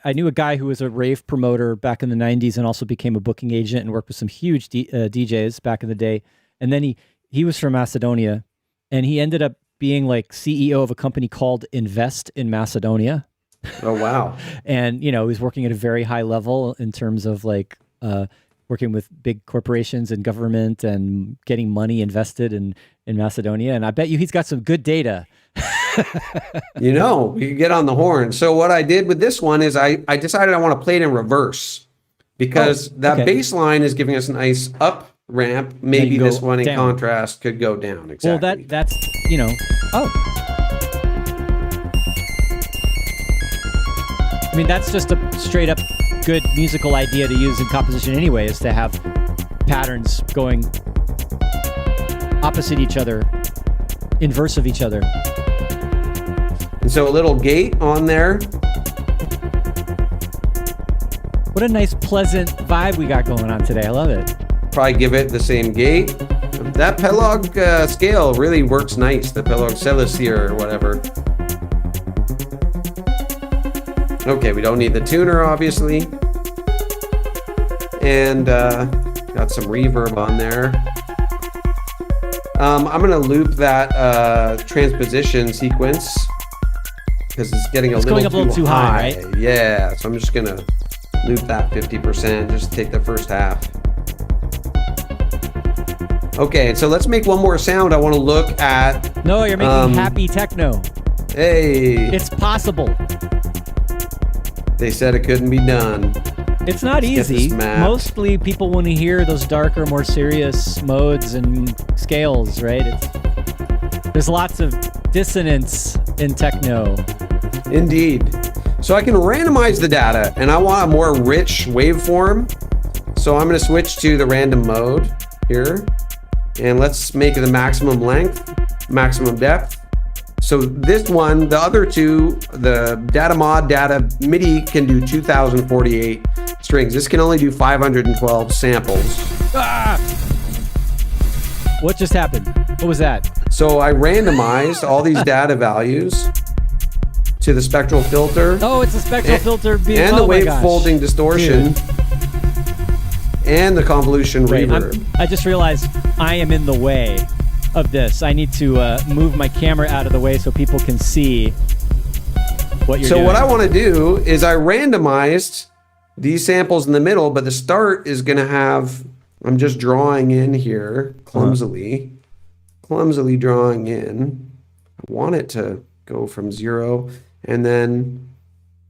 I knew a guy who was a rave promoter back in the 90s and also became a booking agent and worked with some huge DJs back in the day. And then he was from Macedonia, and he ended up being like CEO of a company called Invest in Macedonia. Oh wow! And he was working at a very high level in terms of like working with big corporations and government and getting money invested in Macedonia. And I bet you he's got some good data. We can get on the horn. So what I did with this one is I decided I want to play it in reverse, because that okay. bass line is giving us a nice up ramp. Maybe go this one in down. contrast could go down. Exactly. Well, that's I mean, that's just a straight up good musical idea to use in composition anyway, is to have patterns going opposite each other, inverse of each other. And so a little gate on there. What a nice, pleasant vibe we got going on today. I love it. Probably give it the same gate. That Pelog scale really works nice. The Pelog Celestier or whatever. Okay, we don't need the tuner, obviously. And got some reverb on there. I'm going to loop that transposition sequence, because it's getting It's going up a little too high, right? Yeah, so I'm just going to loop that 50%, just take the first half. Okay, so let's make one more sound. I want to look at... No, you're making happy techno. Hey! It's possible. They said it couldn't be done. It's not Let's get easy. this mapped. Mostly people want to hear those darker, more serious modes and scales, right? There's lots of dissonance in techno. Indeed. So I can randomize the data, and I want a more rich waveform. So I'm going to switch to the random mode here, and let's make it the maximum length, maximum depth. So this one, the other two, the data mod, data MIDI can do 2048 strings. This can only do 512 samples. Ah! What just happened? What was that? So I randomized all these data values to the spectral filter. Oh, it's a spectral filter. And the wave folding distortion. Dude. And the convolution reverb. I just realized I am in the way of this. I need to move my camera out of the way so people can see what you're doing. So what I want to do is I randomized these samples in the middle, but the start is going to have, I'm just drawing in here clumsily drawing in. I want it to go from 0 and then,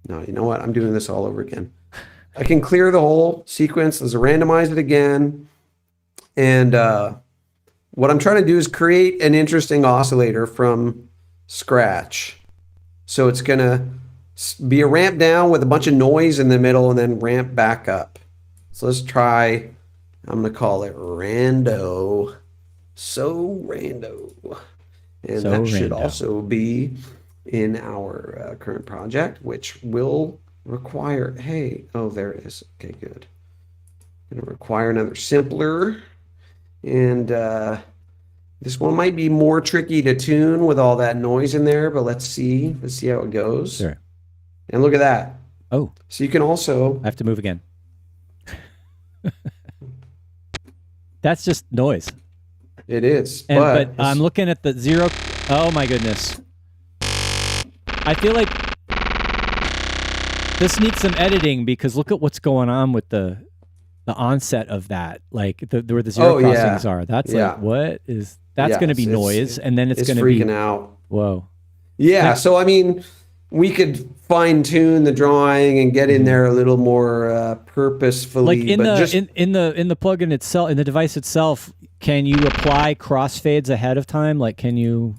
no, you know what? I'm doing this all over again. I can clear the whole sequence. Let's randomize it again. And what I'm trying to do is create an interesting oscillator from scratch. So it's going to be a ramp down with a bunch of noise in the middle and then ramp back up. So let's try, I'm going to call it Rando. So Rando. And So that should rando. also be in our current project, which will require, hey, oh, there it is. Okay, good. Going to require another simpler. And this one might be more tricky to tune with all that noise in there, but let's see. Let's see how it goes. Sure. And look at that. Oh, So you can also, I have to move again. That's just noise. it is, And, but but I'm looking at the 0. Oh my goodness. I feel like this needs some editing because look at what's going on with the onset of that, like where the zero Oh, yeah. crossings are. That's Yeah. like, what is that's Yeah, going to be it's- noise, and then it's going to freaking be out. whoa. Yeah, so I mean, we could fine tune the drawing and get in there a little more purposefully. Like in but the just, in the plugin itself, in the device itself, can you apply crossfades ahead of time? Like, can you?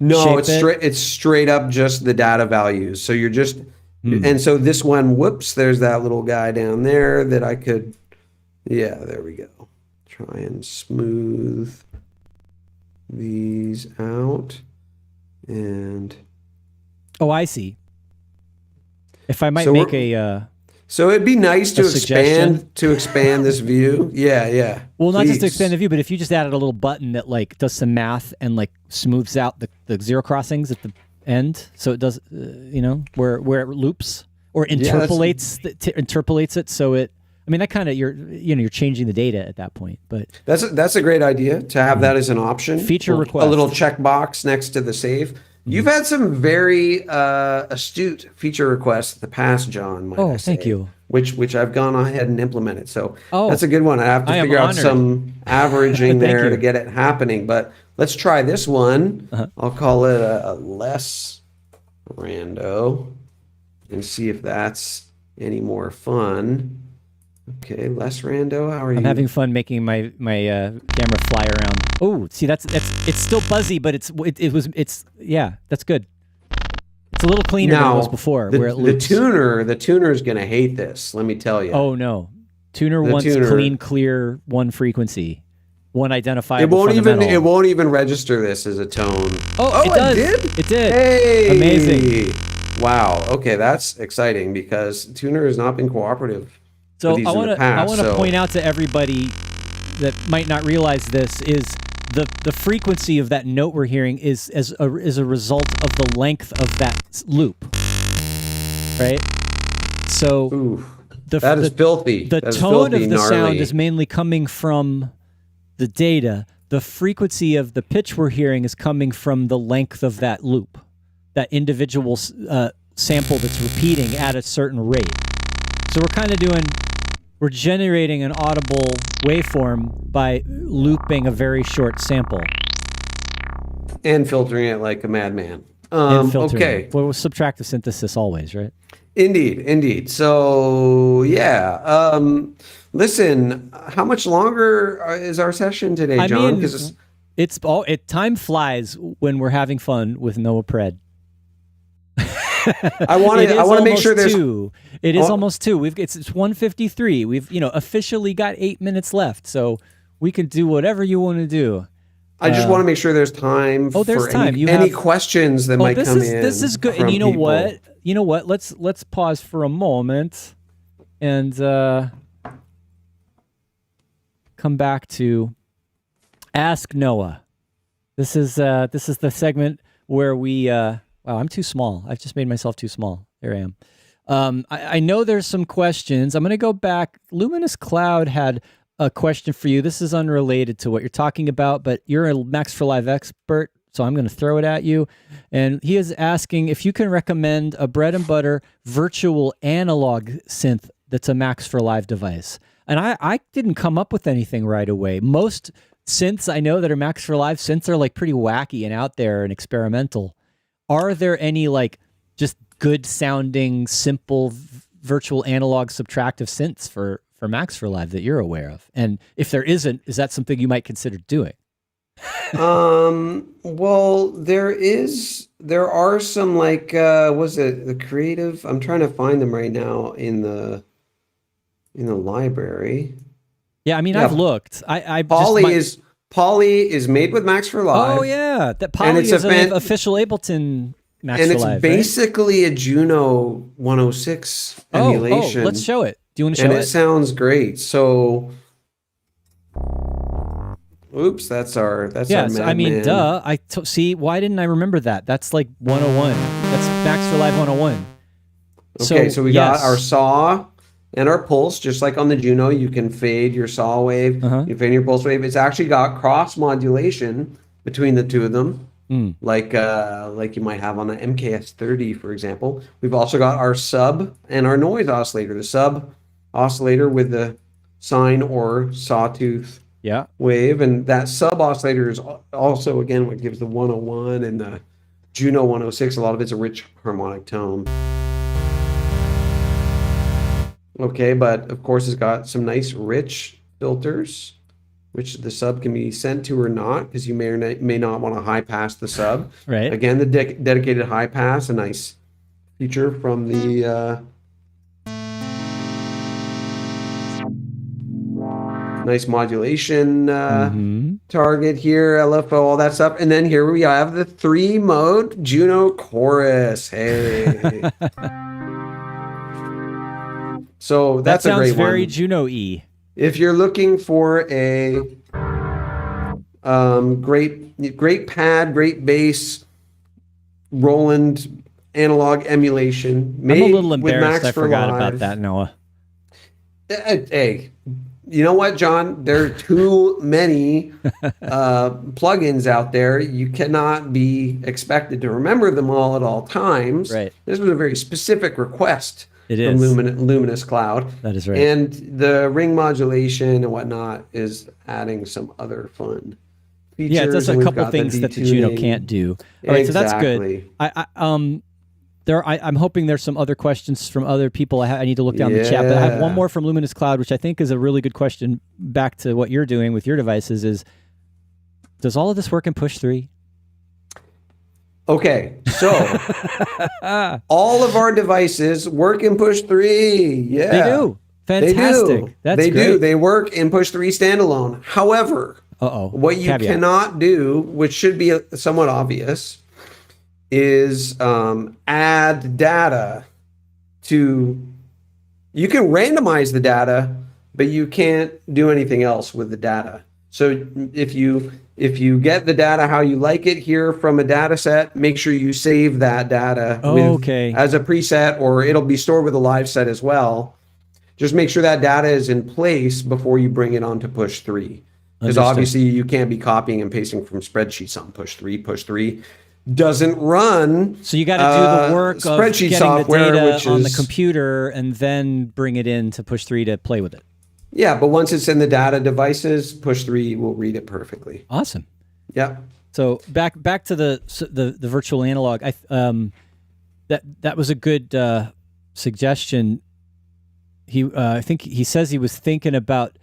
no, shape it's it? straight. It's straight up just the data values. So you're just, Hmm. and so this one, whoops, there's that little guy down there that I could. Yeah, there we go. Try and smooth these out, and Oh, I see. If I might So make we're- a so it'd be nice to A suggestion? expand this view. Yeah. well, not just to Please. expand the view, but if you just added a little button that like does some math and like smooths out the zero crossings at the end, so it does, where it loops or that's- interpolates interpolates it, so it. I mean, that kind of you're changing the data at that point, but That's a great idea to have that as an option. Feature A request. little checkbox next to the save. You've had some very astute feature requests in the past, John. Might I thank say, you. Which I've gone ahead and implemented. So Oh, that's a good one. I have to I am figure out honored. some averaging Thank there you. to get it happening. But let's try this one. Uh-huh. I'll call it a less rando and see if that's any more fun. Okay, less rando. How are you? I'm having fun making my camera fly around. Oh, see, that's it's still buzzy, but it's that's good. It's a little cleaner than it was before, where it loops. the tuner's gonna hate this. Let me tell you. Oh no, tuner wants tuner- clean, clear, one frequency, one it identifiable won't fundamental. even register this as a tone. Oh, it does. did. It did. Hey, Amazing. Wow. Okay, that's exciting because tuner has not been cooperative. So with these I in the want to past, so- point out to everybody that might not realize this is the frequency of that note we're hearing is a result of the length of that loop, right? So Ooh, the that is filthy. the That is tone filthy, of the sound gnarly. is mainly coming from the data. The frequency of the pitch we're hearing is coming from the length of that loop, that individual sample that's repeating at a certain rate. So we're generating an audible waveform by looping a very short sample. and filtering it like a madman. And filtering. Okay. Well, subtractive synthesis always, right? Indeed. So yeah, listen, how much longer is our session today, John? Because time flies when we're having fun with Noah Pred. I want to make sure there's two. It is almost 2. It's 1:53. We've officially got 8 minutes left, so we can do whatever you want to do. I just want to make sure there's time there's for time. any questions that might come in. This is good. And you know what? You know what? Let's pause for a moment and come back to Ask Noah. This is the segment where we wow, I'm too small. I've just made myself too small. There I am. I know there's some questions. I'm going to go back. Luminous Cloud had a question for you. This is unrelated to what you're talking about, but you're a Max for Live expert, so I'm going to throw it at you. And he is asking if you can recommend a bread and butter virtual analog synth that's a Max for Live device. And I didn't come up with anything right away. Most synths I know that are Max for Live synths are like pretty wacky and out there and experimental. Are there any like just good sounding, simple virtual analog subtractive synths for Max for Live that you're aware of? And if there isn't, is that something you might consider doing? Well, there are some like, was it the Creative? I'm trying to find them right now in the library. Yeah, I mean, I've looked. Poly is made with Max for Live. Oh yeah, that Poly is an official Ableton Max for Live. And it's basically a Juno 106 emulation. Oh, let's show it. Do you want to show it? And it sounds great. So, oops, that's our I mean, duh. See, why didn't I remember that? That's like 101. That's Max for Live 101. Okay, so we got our saw and our pulse, just like on the Juno. You can fade your saw wave, you can fade your pulse wave. It's actually got cross modulation between the two of them. Like you might have on the MKS30, for example. We've also got our sub and our noise oscillator. The sub oscillator with the sine or sawtooth wave, and that sub oscillator is also, again, what gives the 101 and the Juno 106. A lot of it's a rich harmonic tone. Okay, but of course it's got some nice rich filters, which the sub can be sent to or not, because you may or may not want to high pass the sub. Right. Again, the dedicated high pass, a nice feature from the nice modulation target here, LFO, all that stuff. And then here we have the 3-mode Juno chorus. Hey. So that's a great one. That sounds very Juno-y. If you're looking for a great pad, great bass, Roland analog emulation, made I'm a little embarrassed with Max I for forgot Live. about that, Noah. Hey, you know what, John? There are too many plugins out there. You cannot be expected to remember them all at all times. Right. This was a very specific request. It from is. Luminous Cloud. That is right. And the ring modulation and whatnot is adding some other fun features. Yeah, it does a couple things that the Juno can't do. All right, so that's good. I'm hoping there's some other questions from other people. I need to look down the chat, but I have one more from Luminous Cloud, which I think is a really good question back to what you're doing with your devices is, does all of this work in Push 3? Okay, so all of our devices work in Push 3. Yeah. They do. Fantastic. They do. They work in Push 3 standalone. However, what you cannot do, which should be somewhat obvious, is add data to... You can randomize the data, but you can't do anything else with the data. So if you get the data how you like it here from a data set, make sure you save that data as a preset, or it'll be stored with a live set as well. Just make sure that data is in place before you bring it onto Push 3. Because obviously you can't be copying and pasting from spreadsheets on Push 3. Push 3 doesn't run. So you got to do the work of spreadsheet getting software, the data on the computer and then bring it into Push 3 to play with it. Yeah, but once it's in the data devices, Push 3 will read it perfectly. Awesome. Yeah. So back to the virtual analog. That was a good suggestion. I think he says he was thinking about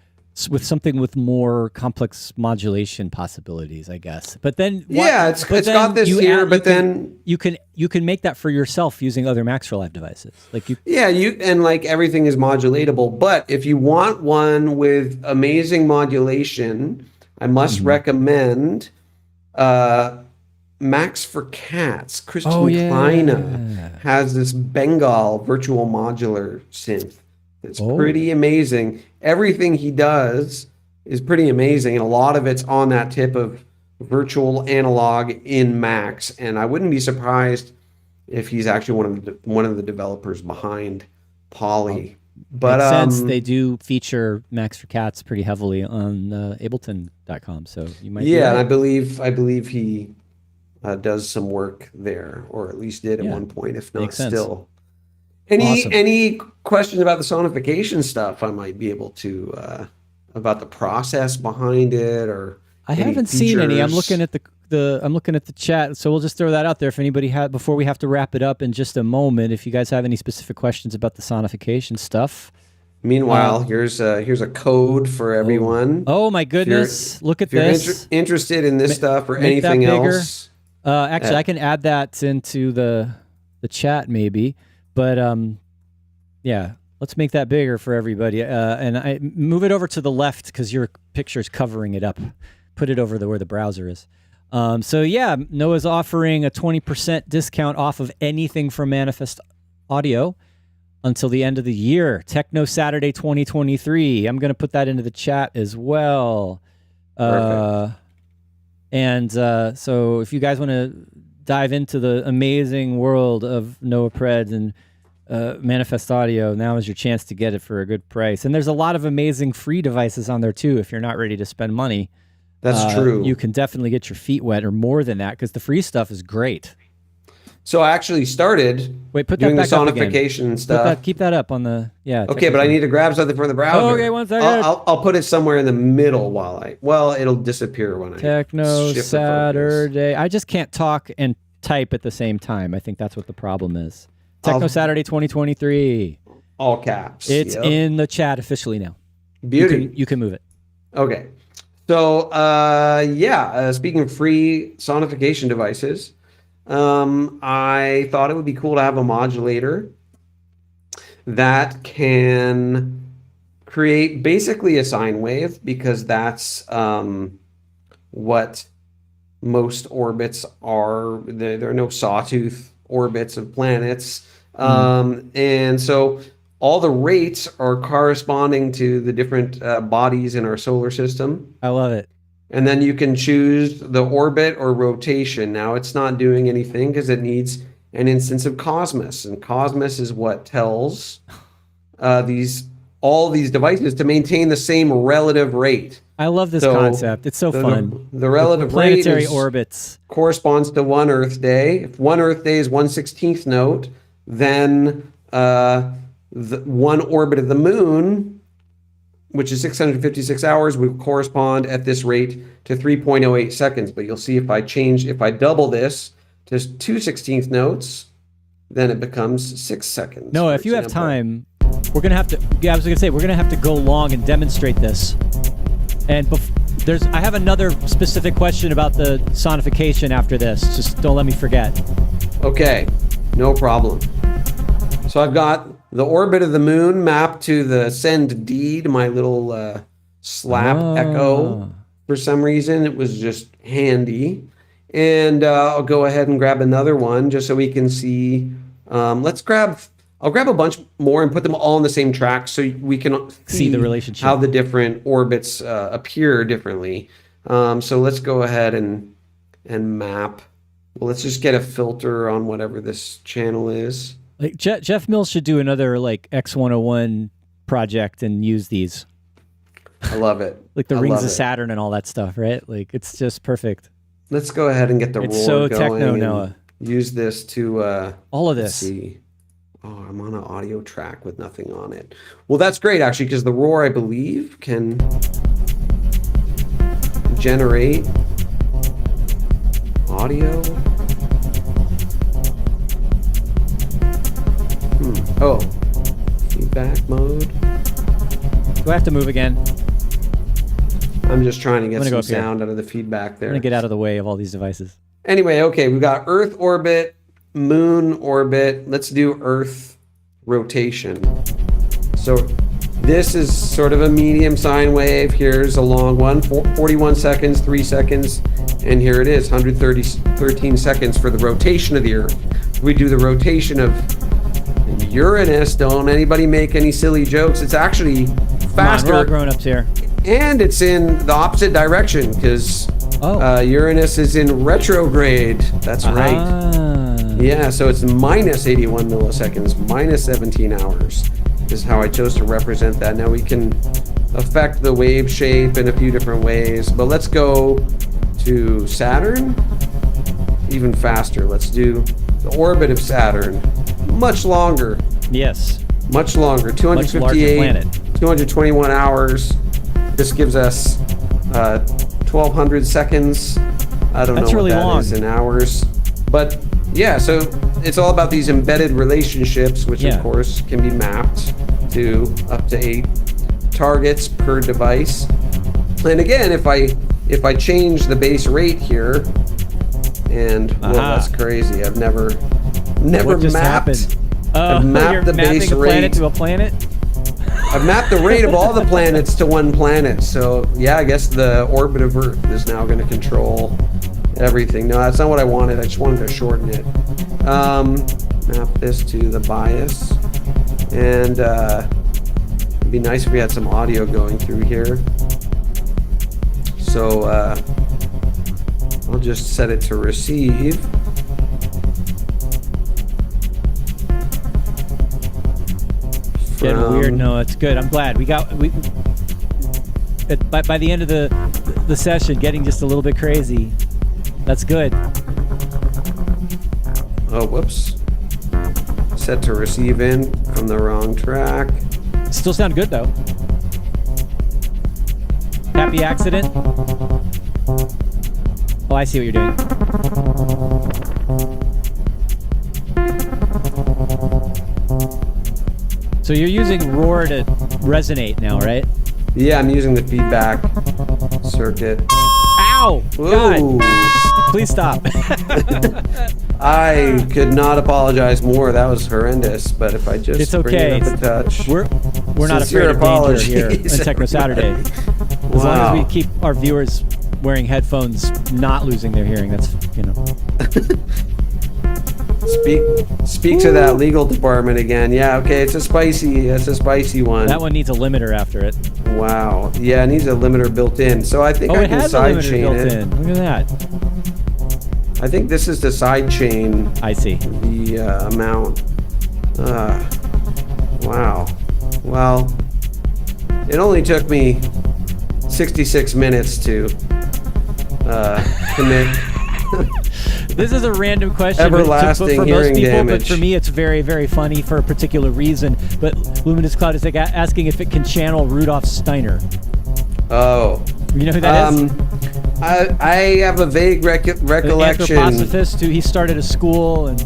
with something with more complex modulation possibilities, I guess. But then it's got this here, but then you can make that for yourself using other Max Live devices. Like and like everything is modulatable. But if you want one with amazing modulation, I must recommend Max for Cats. Christian Kleine has this Bengal virtual modular synth. It's pretty amazing. Everything he does is pretty amazing, and a lot of it's on that tip of virtual analog in Max. And I wouldn't be surprised if he's actually one of the developers behind Poly. But makes sense. They do feature Max for Cats pretty heavily on Ableton.com, so you might. Yeah, and I believe he does some work there, or at least did at one point, if not still. Any questions about the sonification stuff? I might be able to about the process behind it, or I haven't seen any. I'm looking at the chat, so we'll just throw that out there. If anybody had, before we have to wrap it up in just a moment, if you guys have any specific questions about the sonification stuff. Meanwhile, here's a code for everyone. Oh my goodness! Look at this. If you're interested in this stuff or anything else, actually, I can add that into the chat maybe. But yeah, let's make that bigger for everybody. And I move it over to the left because your picture's covering it up. Put it over where the browser is. So yeah, Noah's offering a 20% discount off of anything from Manifest Audio until the end of the year. Techno Saturday 2023. I'm going to put that into the chat as well. Perfect. And so if you guys want to dive into the amazing world of Noah Pred and Manifest Audio, now is your chance to get it for a good price. And there's a lot of amazing free devices on there too. If you're not ready to spend money, that's true. You can definitely get your feet wet, or more than that, because the free stuff is great. So I actually started doing the sonification stuff. Keep that up on the Okay, but I need to grab something from the browser. Oh, okay, one second. I'll put it somewhere in the middle while it'll disappear when I Techno Saturday. I just can't talk and type at the same time. I think that's what the problem is. Techno Saturday 2023. All caps. It's in the chat officially now. Beauty. You can move it. Okay. So speaking of free sonification devices, I thought it would be cool to have a modulator that can create basically a sine wave, because that's what most orbits are. There are no sawtooth orbits of planets. And so all the rates are corresponding to the different bodies in our solar system. I love it. And then you can choose the orbit or rotation. Now it's not doing anything because it needs an instance of Cosmos. And Cosmos is what tells all these devices to maintain the same relative rate. I love this concept. It's so fun. The relative planetary rate orbits corresponds to 1 Earth day. If 1 Earth day is 1/16th note, then the 1 orbit of the moon, which is 656 hours, would correspond at this rate to 3.08 seconds. But you'll see if I double this to 2/16th notes, then it becomes 6 seconds. No, if you have time, we're going to have to, I was going to say, we're going to have to go long and demonstrate this. And I have another specific question about the sonification after this. Just don't let me forget. Okay, no problem. So I've got the orbit of the moon mapped to the send D to my little slap echo. For some reason, it was just handy. And I'll go ahead and grab another one just so we can see. I'll grab a bunch more and put them all on the same track so we can see the relationship, how the different orbits appear differently. So let's go ahead and map. Well, let's just get a filter on whatever this channel is. Like Jeff Mills should do another like X101 project and use these. I love it. Like the rings of Saturn and all that stuff, right? Like it's just perfect. Let's go ahead and get the roar so going. Techno, Noah. Use this to all of this. Let's see. Oh, I'm on an audio track with nothing on it. Well, that's great actually, because the roar, I believe, can generate Audio. Oh, feedback mode. Do I have to move again? I'm just trying to get some go sound out of the feedback there. I'm gonna get out of the way of all these devices. Anyway, okay, we've got Earth orbit, Moon orbit. Let's do Earth rotation. So this is sort of a medium sine wave. Here's a long one, 41 seconds, 3 seconds, and here it is, 13 seconds for the rotation of the Earth. We do the rotation of Uranus. Don't anybody make any silly jokes. It's actually faster. We're all grown-ups here. And it's in the opposite direction because Uranus is in retrograde. That's right. Yeah, so it's minus 81 milliseconds, minus 17 hours is how I chose to represent that. Now we can affect the wave shape in a few different ways, but let's go to Saturn even faster. Let's do the orbit of Saturn. Much longer. Yes. Much longer. 258, 221 hours. This gives us 1,200 seconds. I don't know what really that long. is in hours. But yeah, so it's all about these embedded relationships, which of course can be mapped to up to 8 targets per device. And again, if I change the base rate here, and well, that's crazy. I've never what just mapped. Happened? I've mapped the base rate planet to a planet. I've mapped the rate of all the planets to one planet. So yeah, I guess the orbit of Earth is now going to control everything. No, that's not what I wanted. I just wanted to shorten it. Map this to the bias, and it'd be nice if we had some audio going through here. So I'll just set it to receive. Getting weird. No, it's good. I'm glad by the end of the session, getting just a little bit crazy. That's good. Oh, whoops. Set to receive in from the wrong track. Still sound good though. Happy accident. Oh, I see what you're doing. So you're using roar to resonate now, right? Yeah, I'm using the feedback circuit. Ow! Ooh. God. Please stop. I could not apologize more. That was horrendous. But if I just it's okay. bring it up a touch. We're not afraid of danger here on Techno Saturday. As long as we keep our viewers wearing headphones, not losing their hearing, that's, you know. Speak to that legal department again. Yeah, okay, it's a spicy one. That one needs a limiter after it. Wow. Yeah, it needs a limiter built in. So I think I can sidechain it. Look at that. I think this is the sidechain. I see. The amount. Wow. Well, it only took me 66 minutes to commit. This is a random question Everlasting for hearing most people, damage. But for me, it's very, very funny for a particular reason. But Luminous Cloud is like asking if it can channel Rudolf Steiner. Oh. You know who that is? I have a vague recollection. An anthroposophist who he started a school and.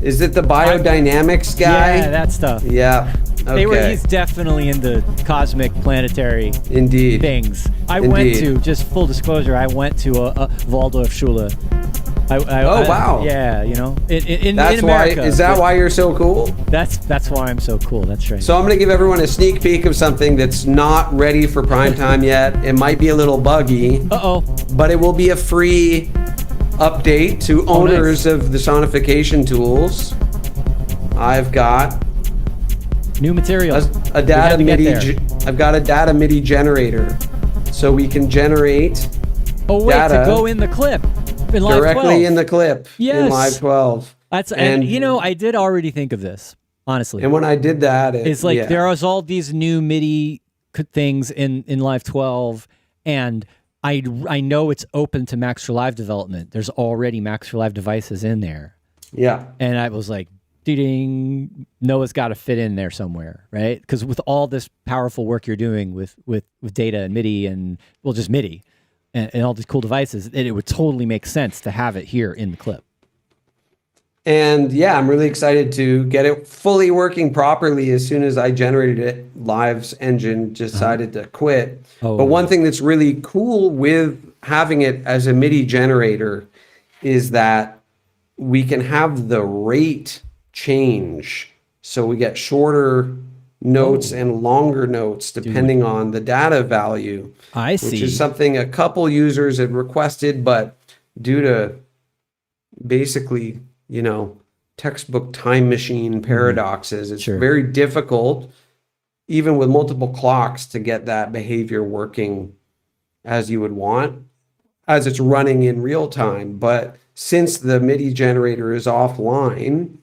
Is it the biodynamics guy? Yeah, that stuff. Yeah. Okay. He's definitely into cosmic planetary things. I went to, just full disclosure, I went to a Waldorfschule. Wow. Yeah, you know, in That's America. Why, is that why you're so cool? That's why I'm so cool. That's right. So I'm going to give everyone a sneak peek of something that's not ready for prime time yet. It might be a little buggy. But it will be a free update to owners of the sonification tools. I've got new material. A data MIDI. I've got a data MIDI generator, so we can generate. Oh wait, to go in the clip. In Live directly 12. In the clip. Yes. In Live 12. And you know, I did already think of this, honestly. And when I did that, it's like there was all these new MIDI things in Live 12, and I know it's open to Max for Live development. There's already Max for Live devices in there. Yeah. And I was like, ding, Noah's got to fit in there somewhere, right? Because with all this powerful work you're doing with data and MIDI and, well, just MIDI, and all these cool devices, it would totally make sense to have it here in the clip. And yeah, I'm really excited to get it fully working properly. As soon as I generated it, Live's engine decided to quit. Oh. But one thing that's really cool with having it as a MIDI generator is that we can have the rate change. So we get shorter notes and longer notes depending on the data value. I see. Which is something a couple users had requested, but due to basically, textbook time machine paradoxes, it's very difficult, even with multiple clocks, to get that behavior working as you would want, as it's running in real time. But since the MIDI generator is offline,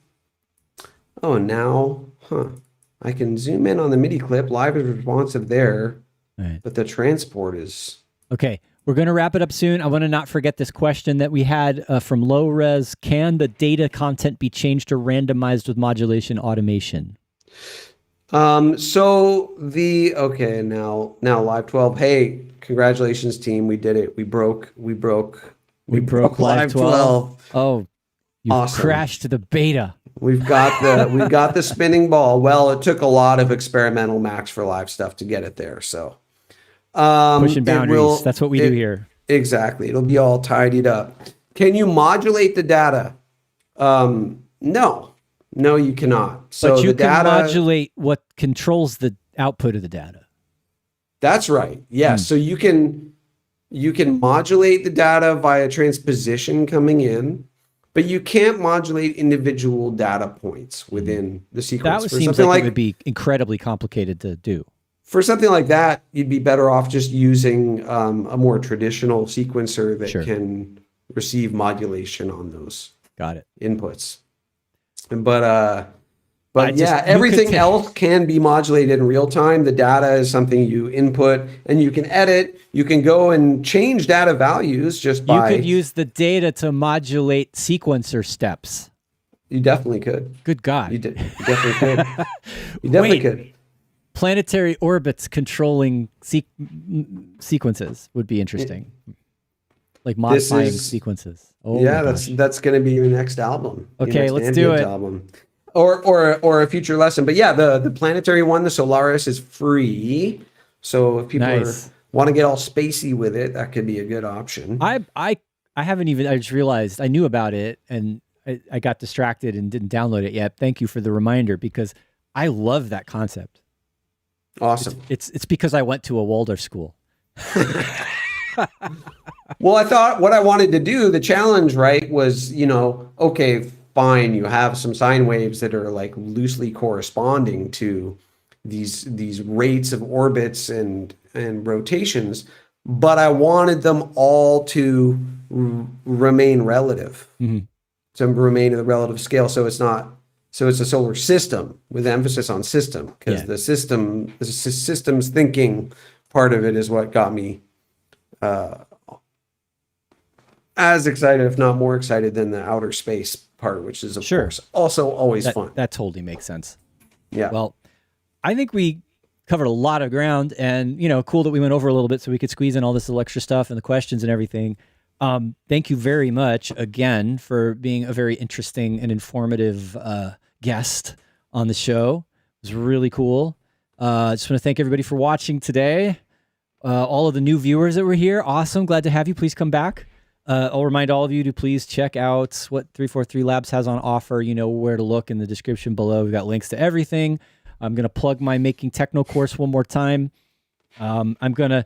I can zoom in on the MIDI clip. Live is responsive there, but the transport is... Okay, we're going to wrap it up soon. I want to not forget this question that we had from Low Res. Can the data content be changed or randomized with modulation automation? Now Live 12. Hey, congratulations, team. We did it. We broke Live 12. Oh, you awesome. Crashed the beta. We've got the spinning ball. Well, it took a lot of experimental Max for Live stuff to get it there. So pushing boundaries. That's what we do here. Exactly. It'll be all tidied up. Can you modulate the data? No, you cannot. So but you the can data, modulate what controls the output of the data. That's right. Yes. So you can modulate the data via transposition coming in, but you can't modulate individual data points within the sequence. That seems like it would be incredibly complicated to do. For something like that, you'd be better off just using a more traditional sequencer that can receive modulation on those inputs. But yeah, everything else can be modulated in real time. The data is something you input and you can edit. You can go and change data values just by... You could use the data to modulate sequencer steps. You definitely could. Good God. You definitely could. You definitely could. Planetary orbits controlling sequences would be interesting. Like modifying sequences. Oh yeah, that's going to be your next album. Okay, let's do it. Album. Or a future lesson. But yeah, the planetary one, the Solaris, is free. So if people want to get all spacey with it, that could be a good option. I haven't even, I just realized I knew about it and I got distracted and didn't download it yet. Thank you for the reminder because I love that concept. Awesome. It's because I went to a Waldorf school. Well, I thought what I wanted to do, the challenge, right, was, okay, fine, you have some sine waves that are like loosely corresponding to these rates of orbits and rotations, but I wanted them all to remain relative, to remain in the relative scale. So it's a solar system with emphasis on system, because the systems thinking part of it is what got me as excited, if not more excited, than the outer space part, which is of course also always fun. That totally makes sense. Yeah. Well, I think we covered a lot of ground, and cool that we went over a little bit so we could squeeze in all this little extra stuff and the questions and everything. Thank you very much again for being a very interesting and informative guest on the show. It was really cool. I just want to thank everybody for watching today. All of the new viewers that were here, awesome. Glad to have you. Please come back. I'll remind all of you to please check out what 343 Labs has on offer. You know where to look in the description below. We've got links to everything. I'm going to plug my Making Techno course one more time. I'm going to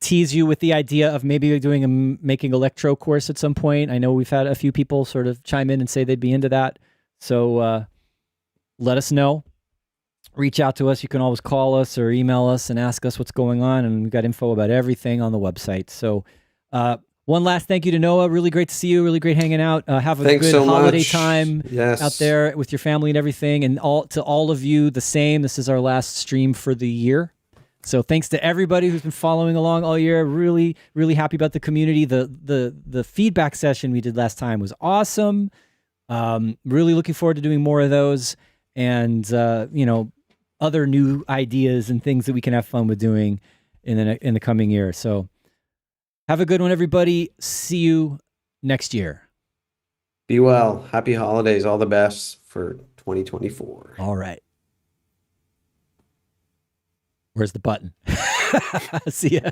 tease you with the idea of maybe doing a Making Electro course at some point. I know we've had a few people sort of chime in and say they'd be into that. So let us know. Reach out to us. You can always call us or email us and ask us what's going on. And we've got info about everything on the website. So one last thank you to Noah. Really great to see you. Really great hanging out. Have a good holiday time out there with your family and everything. And to all of you, the same. This is our last stream for the year. So thanks to everybody who's been following along all year. Really, really happy about the community. The feedback session we did last time was awesome. Really looking forward to doing more of those. And, other new ideas and things that we can have fun with doing in the coming year. So Have a good one, everybody. See you next year. Be well. Happy holidays. All the best for 2024. All right. Where's the button? See ya.